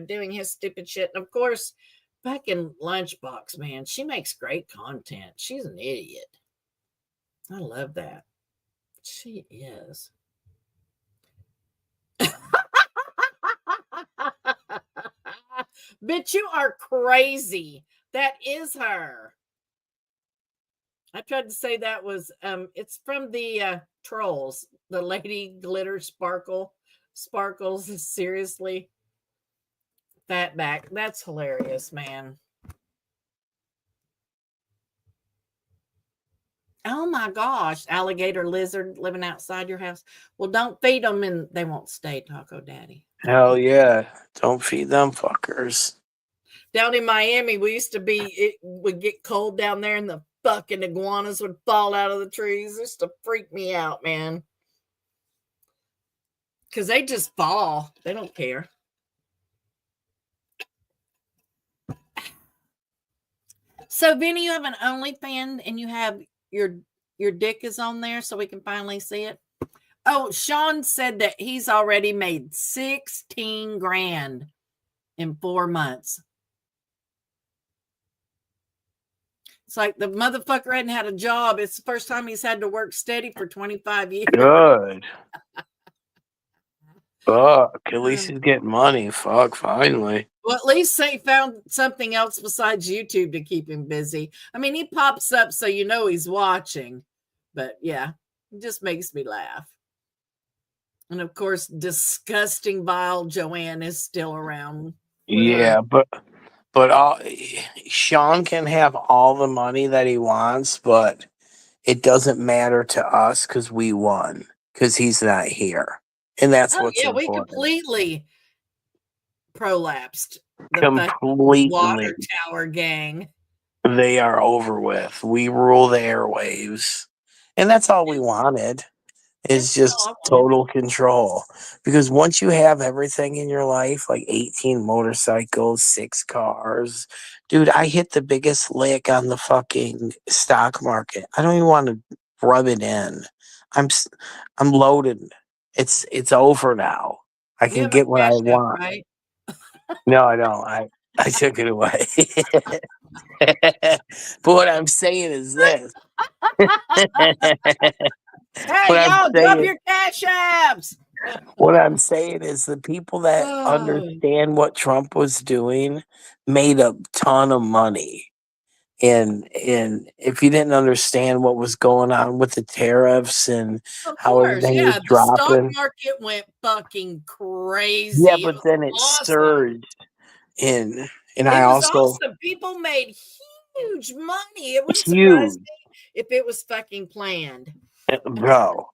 B: doing his stupid shit. And of course, fucking Lunchbox, man, she makes great content. She's an idiot. I love that. She is. Bitch, you are crazy. That is her. I tried to say that was it's from the Trolls, the Lady Glitter Sparkles. Seriously. Fatback. That's hilarious, man. Oh my gosh, alligator lizard living outside your house. Well, don't feed them and they won't stay, Taco Daddy.
A: Hell yeah. Don't feed them fuckers.
B: Down in Miami, it would get cold down there and the fucking iguanas would fall out of the trees. It used to freak me out, man. Because they just fall. They don't care. So, Vinny, you have an OnlyFans and you have your dick is on there so we can finally see it. Oh, Sean said that he's already made 16 grand in 4 months. It's like the motherfucker hadn't had a job. It's the first time he's had to work steady for 25 years.
A: Good. Fuck. At least he's getting money. Fuck, finally.
B: Well, at least he found something else besides YouTube to keep him busy. I mean, he pops up so you know he's watching. But yeah, it just makes me laugh. And of course, disgusting, vile Joanne is still around.
A: Yeah, but Sean can have all the money that he wants, but it doesn't matter to us because we won because he's not here. And that's
B: Oh
A: what's
B: yeah, we
A: important.
B: completely prolapsed the fucking
A: Completely.
B: water tower gang.
A: They are over with. We rule the airwaves. And that's all we wanted.
B: Yeah,
A: Is
B: that's all
A: just
B: I wanted.
A: total control. Because once you have everything in your life, like 18 motorcycles, 6 cars, dude, I hit the biggest lick on the fucking stock market. I don't even want to rub it in. I'm s- I'm loaded. It's over now. I
B: You
A: can
B: have my
A: get what I
B: cash app,
A: want.
B: right?
A: No, I don't. I took it away. But what I'm saying is this.
B: Hey,
A: what I'm
B: y'all, drop
A: saying
B: your cash apps.
A: What I'm saying is the people that
B: Oh,
A: understand what Trump was doing made a ton of money. And if you didn't understand what was going on with the tariffs and
B: of
A: how
B: course.
A: everything was
B: Yeah, the stock
A: dropping,
B: market went fucking
A: yeah,
B: crazy. It
A: but
B: was
A: then it
B: awesome.
A: surged. And I
B: It was
A: also
B: awesome. People made huge money. It wouldn't surprise
A: huge,
B: me if it was fucking planned.
A: bro.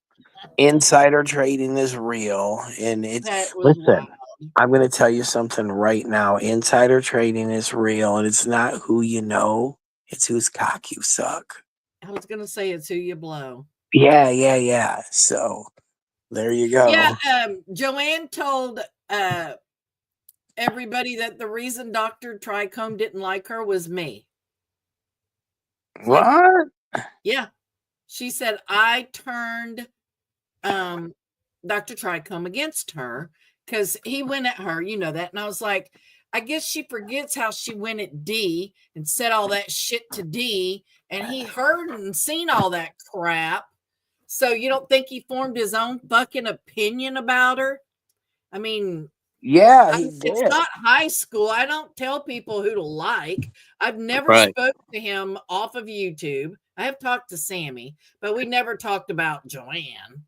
A: Insider trading is real, and it's
B: That was
A: listen.
B: wild.
A: I'm going to tell you something right now. Insider trading is real, and it's not who you know, it's whose cock you suck.
B: I was gonna say it's who you blow.
A: Yeah. So there you
B: Yeah,
A: go.
B: Joanne told everybody that the reason Dr. Tricome didn't like her was me. It's like,
A: What?
B: yeah. She said I turned Dr. Tricome against her because he went at her, you know that. And I was like, I guess she forgets how she went at D and said all that shit to D, and he heard and seen all that crap. So you don't think he formed his own fucking opinion about her? I mean,
A: Yeah, he
B: it's
A: did.
B: not high school. I don't tell people who to like. I've never
A: Right.
B: spoke to him off of YouTube. I have talked to Sammy, but we never talked about Joanne.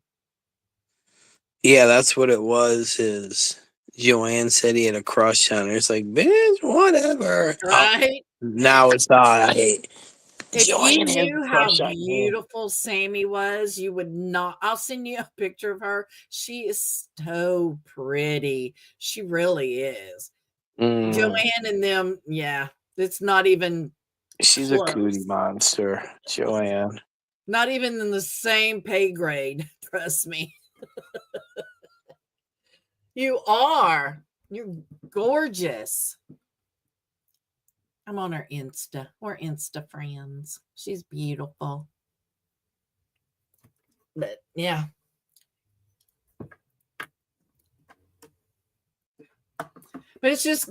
A: Yeah, that's what it was. Is Joanne said he had a crush on her. It's like, bitch, whatever. Oh,
B: Right?
A: now it's all right.
B: If you
A: Joanne has a
B: knew how
A: crush on you.
B: beautiful Sammy was, you would not. I'll send you a picture of her. She is so pretty. She really is.
A: Mm,
B: Joanne and them, yeah, it's not even
A: she's a cootie
B: close.
A: monster, Joanne.
B: Not even in the same pay grade. Trust me. You are. You're gorgeous. I'm on her Insta. We're Insta friends. She's beautiful. But yeah. But it's just,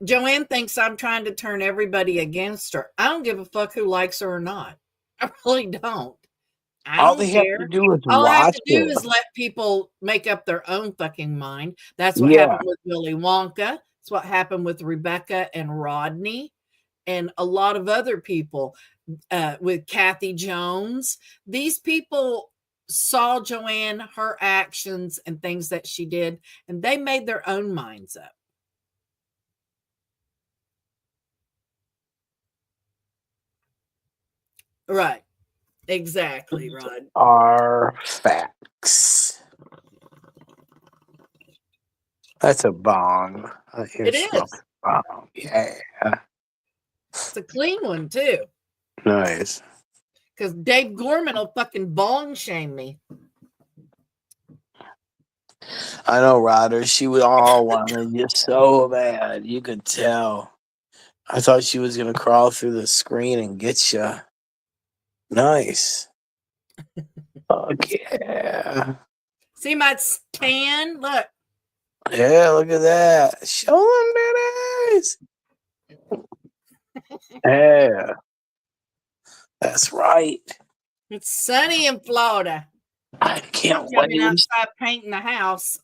B: Joanne thinks I'm trying to turn everybody against her. I don't give a fuck who likes her or not. I really don't. I
A: All
B: don't
A: they have to
B: care.
A: do is
B: All I have
A: watch
B: to do
A: it.
B: is let people make up their own fucking mind. That's what
A: Yeah.
B: happened with Willy Wonka. That's what happened with Rebecca and Rodney and a lot of other people, with Kathy Jones. These people saw Joanne, her actions and things that she did, and they made their own minds up. Right. Exactly, Rod.
A: Are facts. That's a bong. You're
B: It
A: smoking
B: is.
A: a bong. Yeah.
B: It's a clean one, too.
A: Nice.
B: Because Dave Gorman will fucking bong shame me.
A: I know, Ryder. She would all wanted you so bad. You could tell. I thought she was gonna crawl through the screen and get you. Nice. Fuck yeah.
B: See my tan? Look.
A: Yeah, look at that. Show them that ass. Yeah, that's right.
B: It's sunny in Florida.
A: I
B: Told
A: can't
B: you I've been
A: wait.
B: outside painting the house.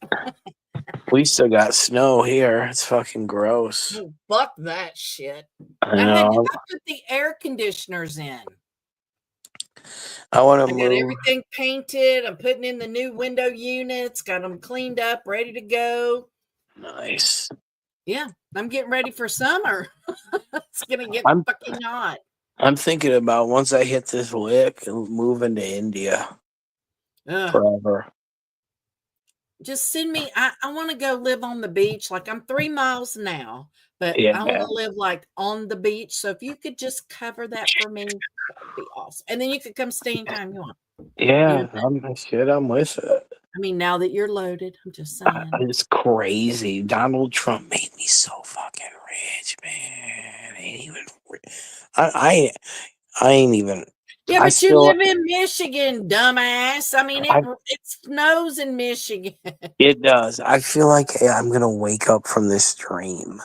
A: We still got snow here. It's fucking gross.
B: Oh, fuck that shit.
A: I
B: I
A: know.
B: put the air conditioners in.
A: I want to
B: I got
A: move.
B: everything painted. I'm putting in the new window units, got them cleaned up, ready to go.
A: Nice.
B: Yeah, I'm getting ready for summer. It's gonna get
A: I'm
B: fucking hot.
A: I'm thinking about once I hit this lick, moving to India
B: Ugh.
A: forever.
B: just send me. I want to go live on the beach. Like I'm 3 miles now, but
A: Yeah.
B: I want to live like on the beach. So if you could just cover that for me, that'd be awesome. And then you could come stay anytime you want.
A: Yeah, I'm with it.
B: I mean, now that you're loaded, I'm just saying.
A: It's crazy. Donald Trump made me so fucking rich, man. Ain't even. I ain't even.
B: Yeah,
A: I
B: but you
A: still.
B: live in Michigan, dumbass. I mean,
A: I.
B: it snows in Michigan.
A: It does. I feel like hey, I'm gonna wake up from this dream.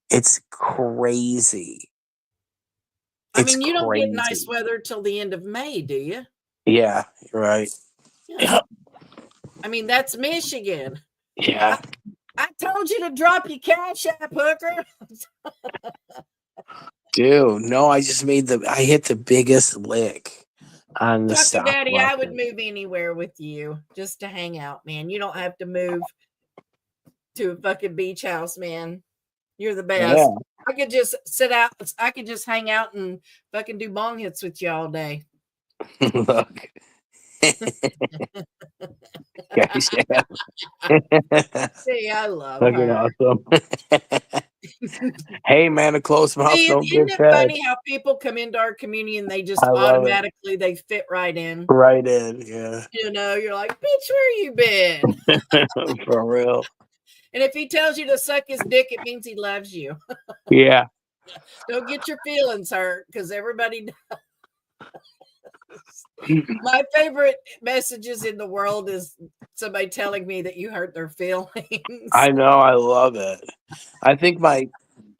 A: It's crazy.
B: I
A: It's
B: mean, you don't get nice
A: crazy.
B: weather till the end of May, do you?
A: Yeah, you're right.
B: Yeah.
A: Yeah.
B: I mean, that's Michigan.
A: Yeah.
B: I told you to drop your cash app, hooker.
A: Dude, no, I hit the biggest lick on the
B: Fucking
A: stock
B: daddy, I would
A: market.
B: move anywhere with you just to hang out, man. You don't have to move to a fucking beach house, man. You're the best.
A: Yeah.
B: I could just sit out. I could just hang out and fucking do bong hits with you all day.
A: Look. Guys, yeah.
B: See, I love
A: Fucking
B: her.
A: awesome. Hey man, a closed mouth
B: See,
A: don't
B: isn't
A: get
B: it
A: fed.
B: funny how people come into our community and they just
A: I love it.
B: automatically they fit right in?
A: Right in, yeah.
B: You know, you're like, bitch, where you been?
A: For real.
B: And if he tells you to suck his dick, it means he loves you.
A: Yeah.
B: Don't get your feelings hurt because everybody. My favorite messages in the world is somebody telling me that you hurt their feelings.
A: I know, I love it. I think my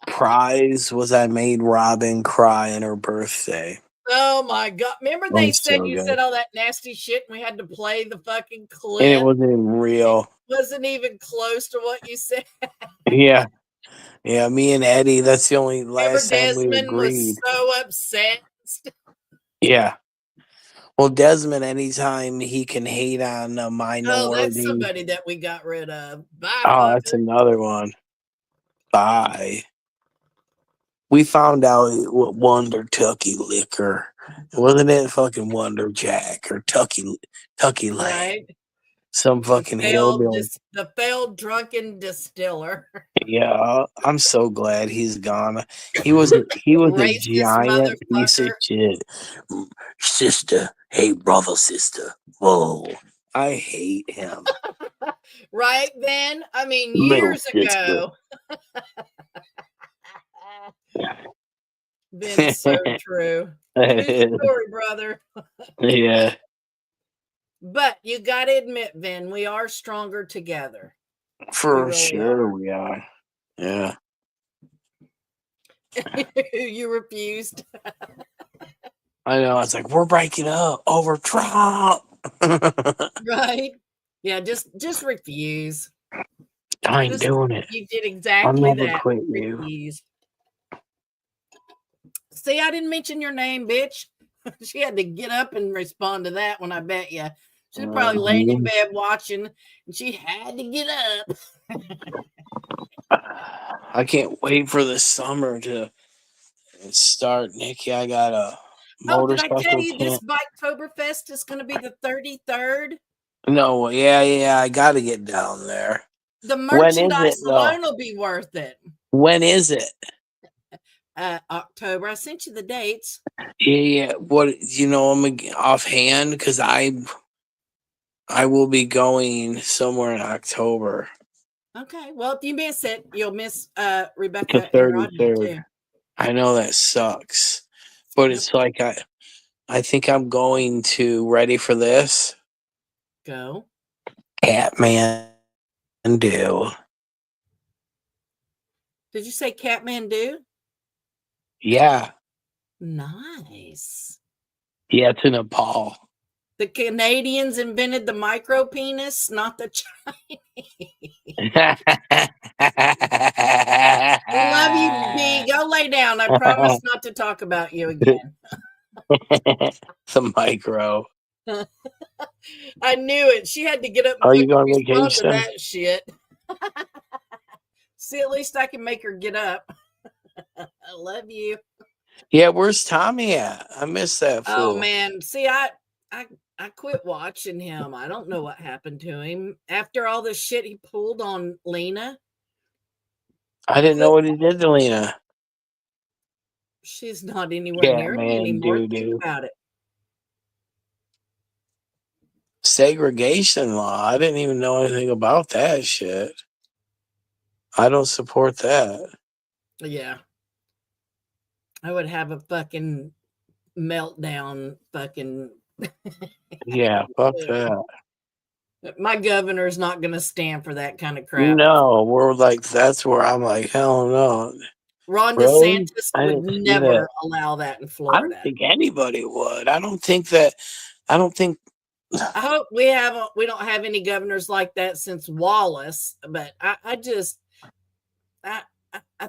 A: prize was I made Robin cry on her birthday.
B: Oh my god! Remember they
A: I'm
B: said
A: so
B: you
A: good.
B: said all that nasty shit, and we had to play the fucking
A: And it
B: clip.
A: wasn't even real.
B: Wasn't even close to what you said.
A: Yeah. Yeah, me and Eddie, that's the only
B: Remember
A: last time we
B: Desmond
A: agreed.
B: was so upset.
A: Yeah. Well, Desmond, anytime he can hate on a
B: Oh, that's
A: minority.
B: somebody that we got rid of. Bye,
A: Oh, that's
B: fucker.
A: another one. Bye. We found out what Wonder Tucky liquor. Wasn't it fucking Wonder Jack or Tucky Land?
B: Right?
A: Some fucking hillbilly.
B: The failed drunken distiller.
A: Yeah, I'm so glad he's gone. He was a
B: Racist
A: giant piece of
B: motherfucker.
A: shit. Sister, hey brother, sister. Whoa, I hate him.
B: Right then? I mean,
A: Little
B: years
A: sister.
B: ago. Been so true. True story, brother.
A: Yeah,
B: But you got to admit, Vin, we are stronger together. We
A: for
B: really
A: sure
B: are.
A: we are. Yeah.
B: You refused.
A: I know. It's like we're breaking up over Trump.
B: Right? Yeah, just refuse.
A: I ain't doing it.
B: You did
A: I'll
B: exactly
A: never
B: that.
A: quit you.
B: Refuse. See, I didn't mention your name, bitch. She had to get up and respond to that one, I bet you. She's probably laying in bed watching, and she had to get up.
A: I can't wait for the summer to start, Nikki. I got a
B: Oh, did I tell
A: motorcycle
B: you this
A: camp.
B: Biketoberfest is going to be the 33rd?
A: No, yeah, I got to get down there.
B: The
A: When is it
B: merchandise
A: though?
B: alone will be worth it.
A: When is it?
B: October. I sent you the dates.
A: Yeah. What I'm offhand because I will be going somewhere in October.
B: Okay. Well, if you miss it, you'll miss
A: The
B: Rebecca and Rodney
A: 33rd.
B: too.
A: I know that sucks, but
B: Yep.
A: it's like I think I'm going to ready for this
B: Go.
A: Catmandu.
B: Did you say Kathmandu?
A: Yeah,
B: Nice.
A: yeah, it's in Nepal.
B: The Canadians invented the micro penis, not the I love you, B. Go lay down. I promise not to talk about you again.
A: The micro.
B: I knew it. She had to get up and
A: Are you
B: fucking
A: going on
B: respond to
A: vacation?
B: that shit. See, at least I can make her get up. I love you.
A: Yeah, where's Tommy at? I miss that
B: Oh
A: fool.
B: man. See, I I quit watching him. I don't know what happened to him after all the shit he pulled on Lena.
A: I didn't know what he did to Lena.
B: She's not anywhere near him
A: Man,
B: anymore.
A: dude,
B: Think about it.
A: segregation law. I didn't even know anything about that shit. I don't support that.
B: Yeah. I would have a fucking meltdown. Fucking.
A: Yeah, fuck that.
B: My governor's not going to stand for that kind of crap.
A: No, we're like, that's where I'm like, hell no.
B: Ron
A: Really?
B: DeSantis
A: I
B: would
A: didn't see that.
B: never allow that in
A: I don't
B: Florida.
A: think anybody would. I don't think that. I don't think.
B: I hope we don't have any governors like that since Wallace, but I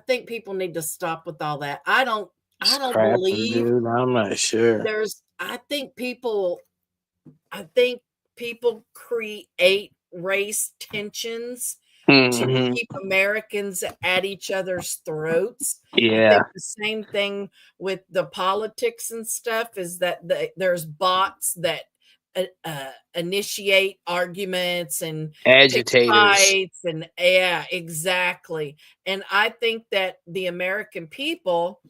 B: think people need to stop with all that. I don't
A: Scrapping,
B: believe
A: dude. I'm not sure.
B: I think people create race tensions to
A: Mhm.
B: keep Americans at each other's throats. I
A: Yeah,
B: think the same thing with the politics and stuff is that there's bots that initiate arguments and pick
A: agitators.
B: fights, and yeah, exactly. And I think that the American people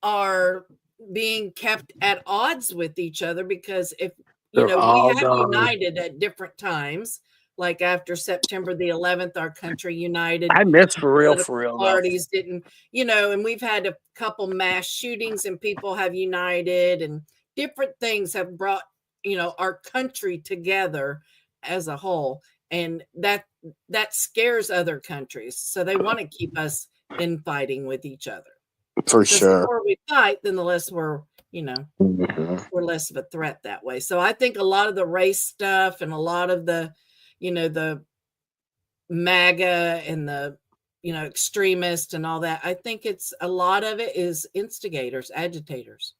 B: are being kept at odds with each other because if
A: They're
B: we
A: all
B: have
A: gone.
B: united at different times, like after September the 11th, our country united.
A: I miss for
B: Political
A: real though.
B: parties didn't, and we've had a couple mass shootings and people have united, and different things have brought, our country together as a whole. And that scares other countries. So they want to keep us infighting with each other.
A: For
B: Because the
A: sure.
B: more we fight, then the less we're,
A: Mhm.
B: we're less of a threat that way. So I think a lot of the race stuff and a lot of the, the MAGA and the, extremists and all that, I think it's a lot of it is instigators, agitators.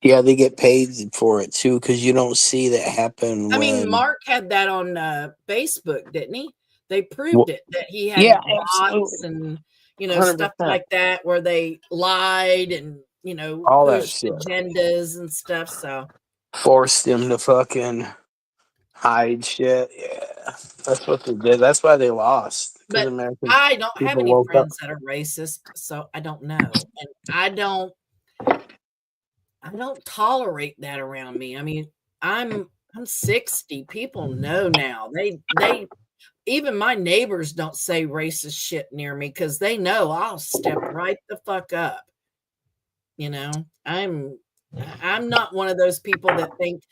A: Yeah, they get paid for it too, because you don't see that happen
B: I mean,
A: when.
B: Mark had that on Facebook, didn't he? They proved
A: Well,
B: it that he
A: yeah,
B: had bots
A: absolutely,
B: and,
A: hundred
B: stuff
A: percent,
B: like that where they lied and,
A: all that
B: pushed
A: shit.
B: agendas and stuff. So
A: Forced them to fucking hide shit. Yeah, that's what they did. That's why they lost, because
B: but
A: American
B: I don't have
A: people
B: any
A: woke up.
B: friends that are racist, so I don't know. And I don't tolerate that around me. I mean, I'm 60. People know now. They even my neighbors don't say racist shit near me because they know I'll step right the fuck up. I'm not one of those people that think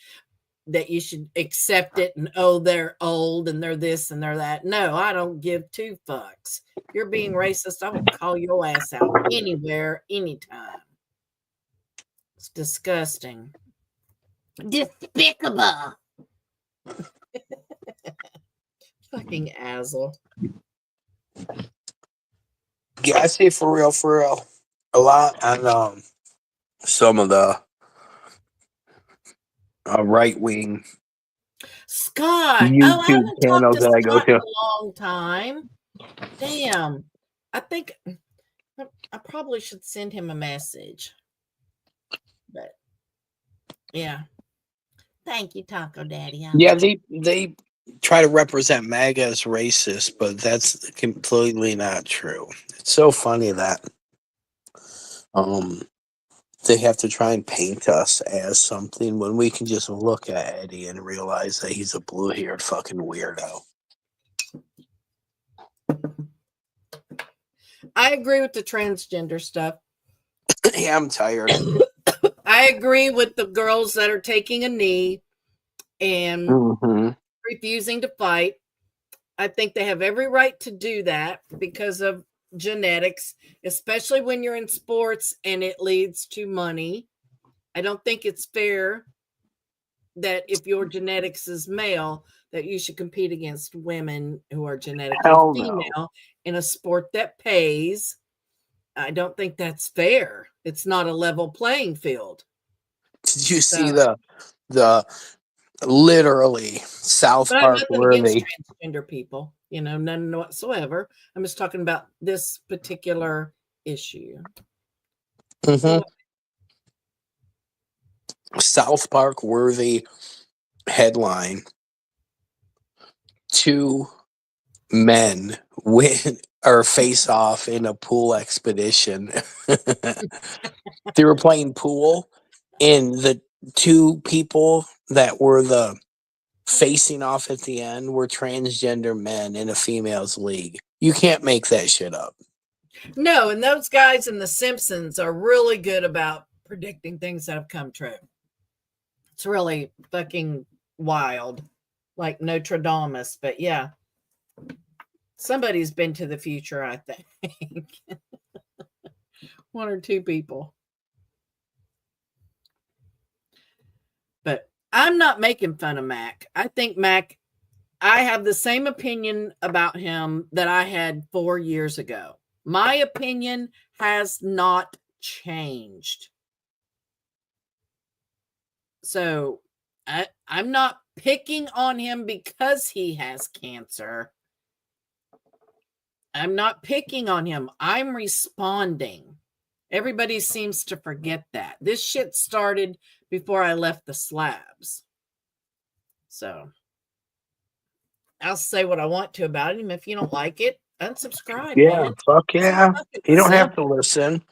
B: that you should accept it and they're old and they're this and they're that. No, I don't give two fucks. If you're being racist, I will call your ass out anywhere, anytime. It's disgusting. Despicable. Fucking Azel.
A: Yeah, I say for real, a lot on some of the right wing
B: Scott. Oh, I
A: YouTube
B: haven't talked
A: channels
B: to
A: that I go
B: Scott in
A: to.
B: a long time. Damn. I think I probably should send him a message. But yeah. Thank you, Taco Daddy.
A: Yeah, they try to represent MAGA as racist, but that's completely not true. It's so funny that um they have to try and paint us as something when we can just look at Eddie and realize that he's a blue-haired fucking weirdo.
B: I agree with the transgender stuff.
A: Yeah, I'm tired.
B: I agree with the girls that are taking a knee and refusing to fight. I think they have every right to do that because of genetics, especially when you're in sports and it leads to money. I don't think it's fair that if your genetics is male, that you should compete against women who are genetically
A: Hell no.
B: female in a sport that pays. I don't think that's fair. It's not a level playing field.
A: Did you see
B: So,
A: the literally South
B: but I have
A: Park
B: nothing against
A: worthy?
B: transgender people, none whatsoever. I'm just talking about this particular issue.
A: South Park worthy headline: two men win or face off in a pool expedition. They were playing pool, and the two people that were the facing off at the end were transgender men in a females league. You can't make that shit up.
B: No, and those guys in The Simpsons are really good about predicting things that have come true. It's really fucking wild, like Notre Dame. But yeah, somebody's been to the future, I think. One or two people. But I'm not making fun of Mac. I think Mac, I have the same opinion about him that I had 4 years ago. My opinion has not changed. So I'm not picking on him because he has cancer. I'm not picking on him. I'm responding. Everybody seems to forget that. This shit started before I left the slabs. So I'll say what I want to about him. If you don't like it, unsubscribe,
A: Yeah,
B: man.
A: fuck yeah. He don't have to
B: Simple.
A: listen.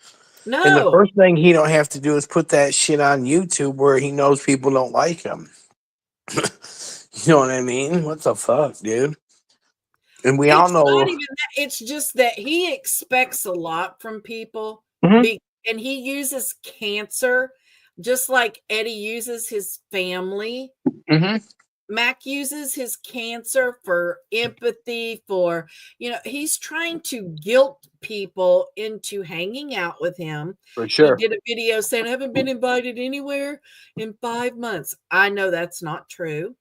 B: No.
A: And the first thing he don't have to do is put that shit on YouTube where he knows people don't like him. You know what I mean? What the fuck, dude? And we all
B: It's not
A: know.
B: even that. It's just that he expects a lot from people.
A: Mhm.
B: And he uses cancer just like Eddie uses his family.
A: Mhm.
B: Mac uses his cancer for empathy, for, he's trying to guilt people into hanging out with him.
A: For sure.
B: He did a video saying, I haven't been invited anywhere in 5 months. I know that's not true.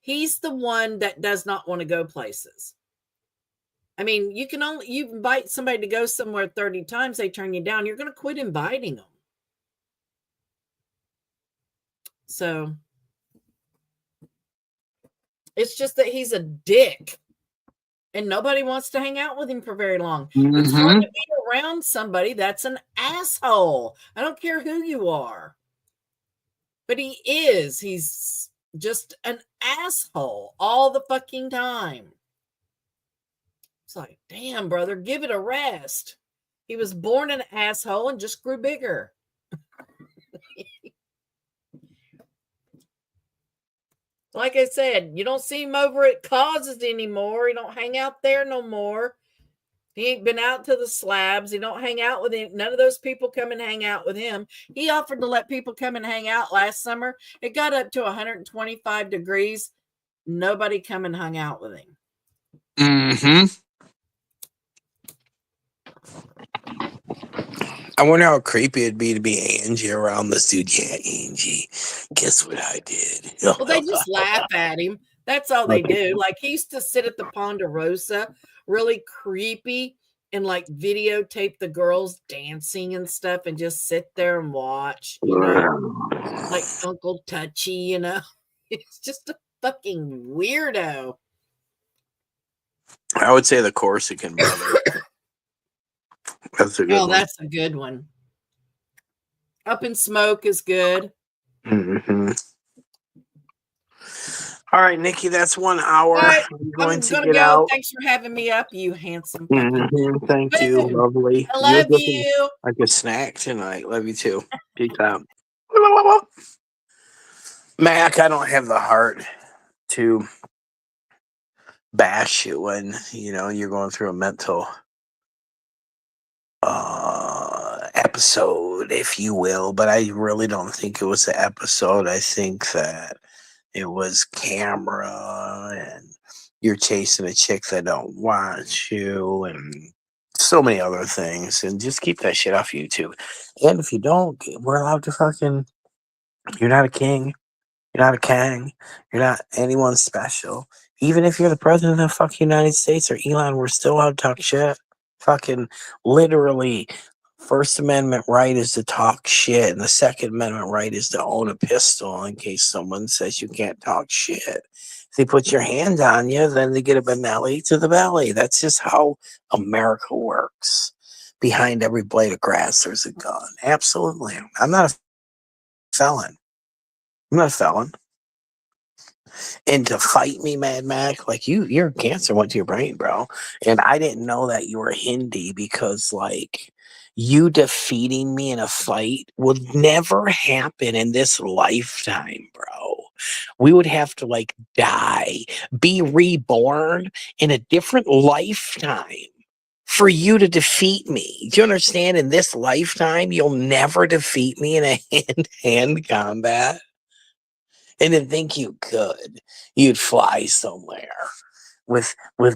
B: He's the one that does not want to go places. I mean, you invite somebody to go somewhere 30 times, they turn you down, you're going to quit inviting them. So it's just that he's a dick and nobody wants to hang out with him for very long. It's fun to be around somebody that's an asshole. I don't care who you are. But he is. He's just an asshole all the fucking time. It's like, damn, brother, give it a rest. He was born an asshole and just grew bigger. Like I said, you don't see him over at Causes anymore. He don't hang out there no more. He ain't been out to the slabs. He don't hang out with him. None of those people come and hang out with him. He offered to let people come and hang out last summer. It got up to 125 degrees. Nobody come and hung out with him.
A: Mm-hmm. I wonder how creepy it'd be to be Angie around this dude. Yeah, Angie, guess what I did?
B: Well, they just laugh at him. That's all they do. Like, he used to sit at the Ponderosa, really creepy, and like videotape the girls dancing and stuff and just sit there and watch, like Uncle Touchy, It's just a fucking weirdo.
A: I would say the Corsican brother. That's a good one.
B: That's a good one. Up in Smoke is good.
A: Mm-hmm. All right, Nikki, that's 1 hour.
B: Right,
A: I'm going to
B: gonna
A: get
B: go.
A: out.
B: Thanks for having me up, you handsome fucking.
A: Thank you, lovely.
B: I love you.
A: Like a snack tonight. Love you too. Peace out. Mac, I don't have the heart to bash you when you're going through a mental episode, if you will, but I really don't think it was an episode. I think that it was camera and you're chasing a chick that don't want you and so many other things, and just keep that shit off YouTube. And if you don't, we're allowed to fucking, you're not a king, you're not a king, you're not anyone special. Even if you're the president of the fucking United States or Elon, we're still allowed to talk shit. Fucking literally, First Amendment right is to talk shit, and the Second Amendment right is to own a pistol in case someone says you can't talk shit. If they put your hand on you, then they get a Benelli to the belly. That's just how America works. Behind every blade of grass, there's a gun. Absolutely. I'm not a felon. I'm not a felon. And to fight me, Mad Mac, like your cancer went to your brain, bro. And I didn't know that you were Hindi because like you defeating me in a fight would never happen in this lifetime, bro. We would have to like die, be reborn in a different lifetime for you to defeat me. Do you understand? In this lifetime, you'll never defeat me in a hand-to-hand combat. And to think you could, you'd fly somewhere with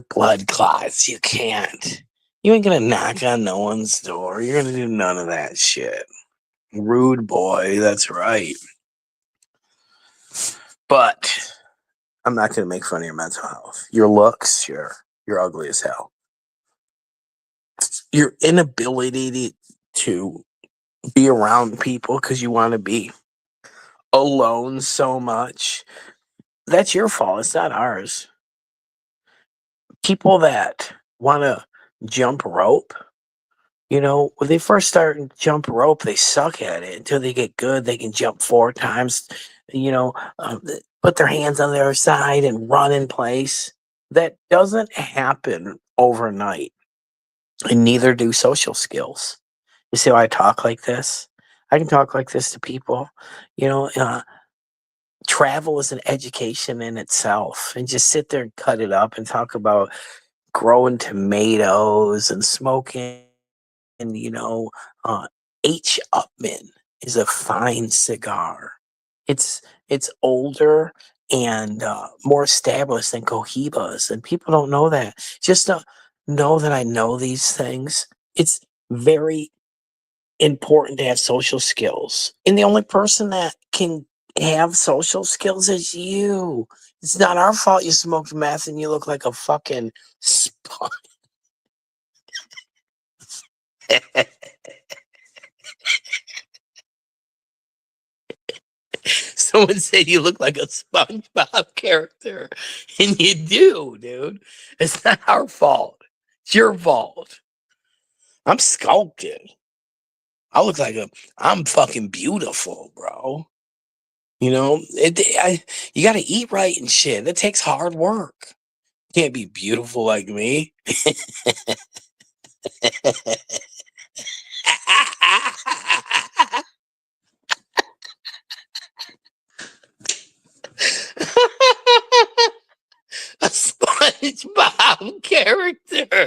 A: blood clots. You can't. You ain't gonna knock on no one's door. You're gonna do none of that shit. Rude boy, that's right. But I'm not gonna make fun of your mental health. Your looks, you're ugly as hell. Your inability to be around people because you want to be alone so much. That's your fault. It's not ours. People that want to jump rope, when they first start and jump rope, they suck at it until they get good. They can jump 4 times, put their hands on their side and run in place. That doesn't happen overnight, and neither do social skills. You see why I talk like this? I can talk like this to people. You know, uh, Travel is an education in itself, and just sit there and cut it up and talk about growing tomatoes and smoking. And uh, H. Upman is a fine cigar. It's older and more established than Cohibas, and people don't know that. Just to know that I know these things. It's very important to have social skills, and the only person that can have social skills is you. It's not our fault you smoked meth and you look like a fucking sponge. Someone said you look like a SpongeBob character, and you do, dude. It's not our fault. It's your fault. I'm sculpted. I'm fucking beautiful, bro. You got to eat right and shit. That takes hard work. You can't be beautiful like me. A SpongeBob character.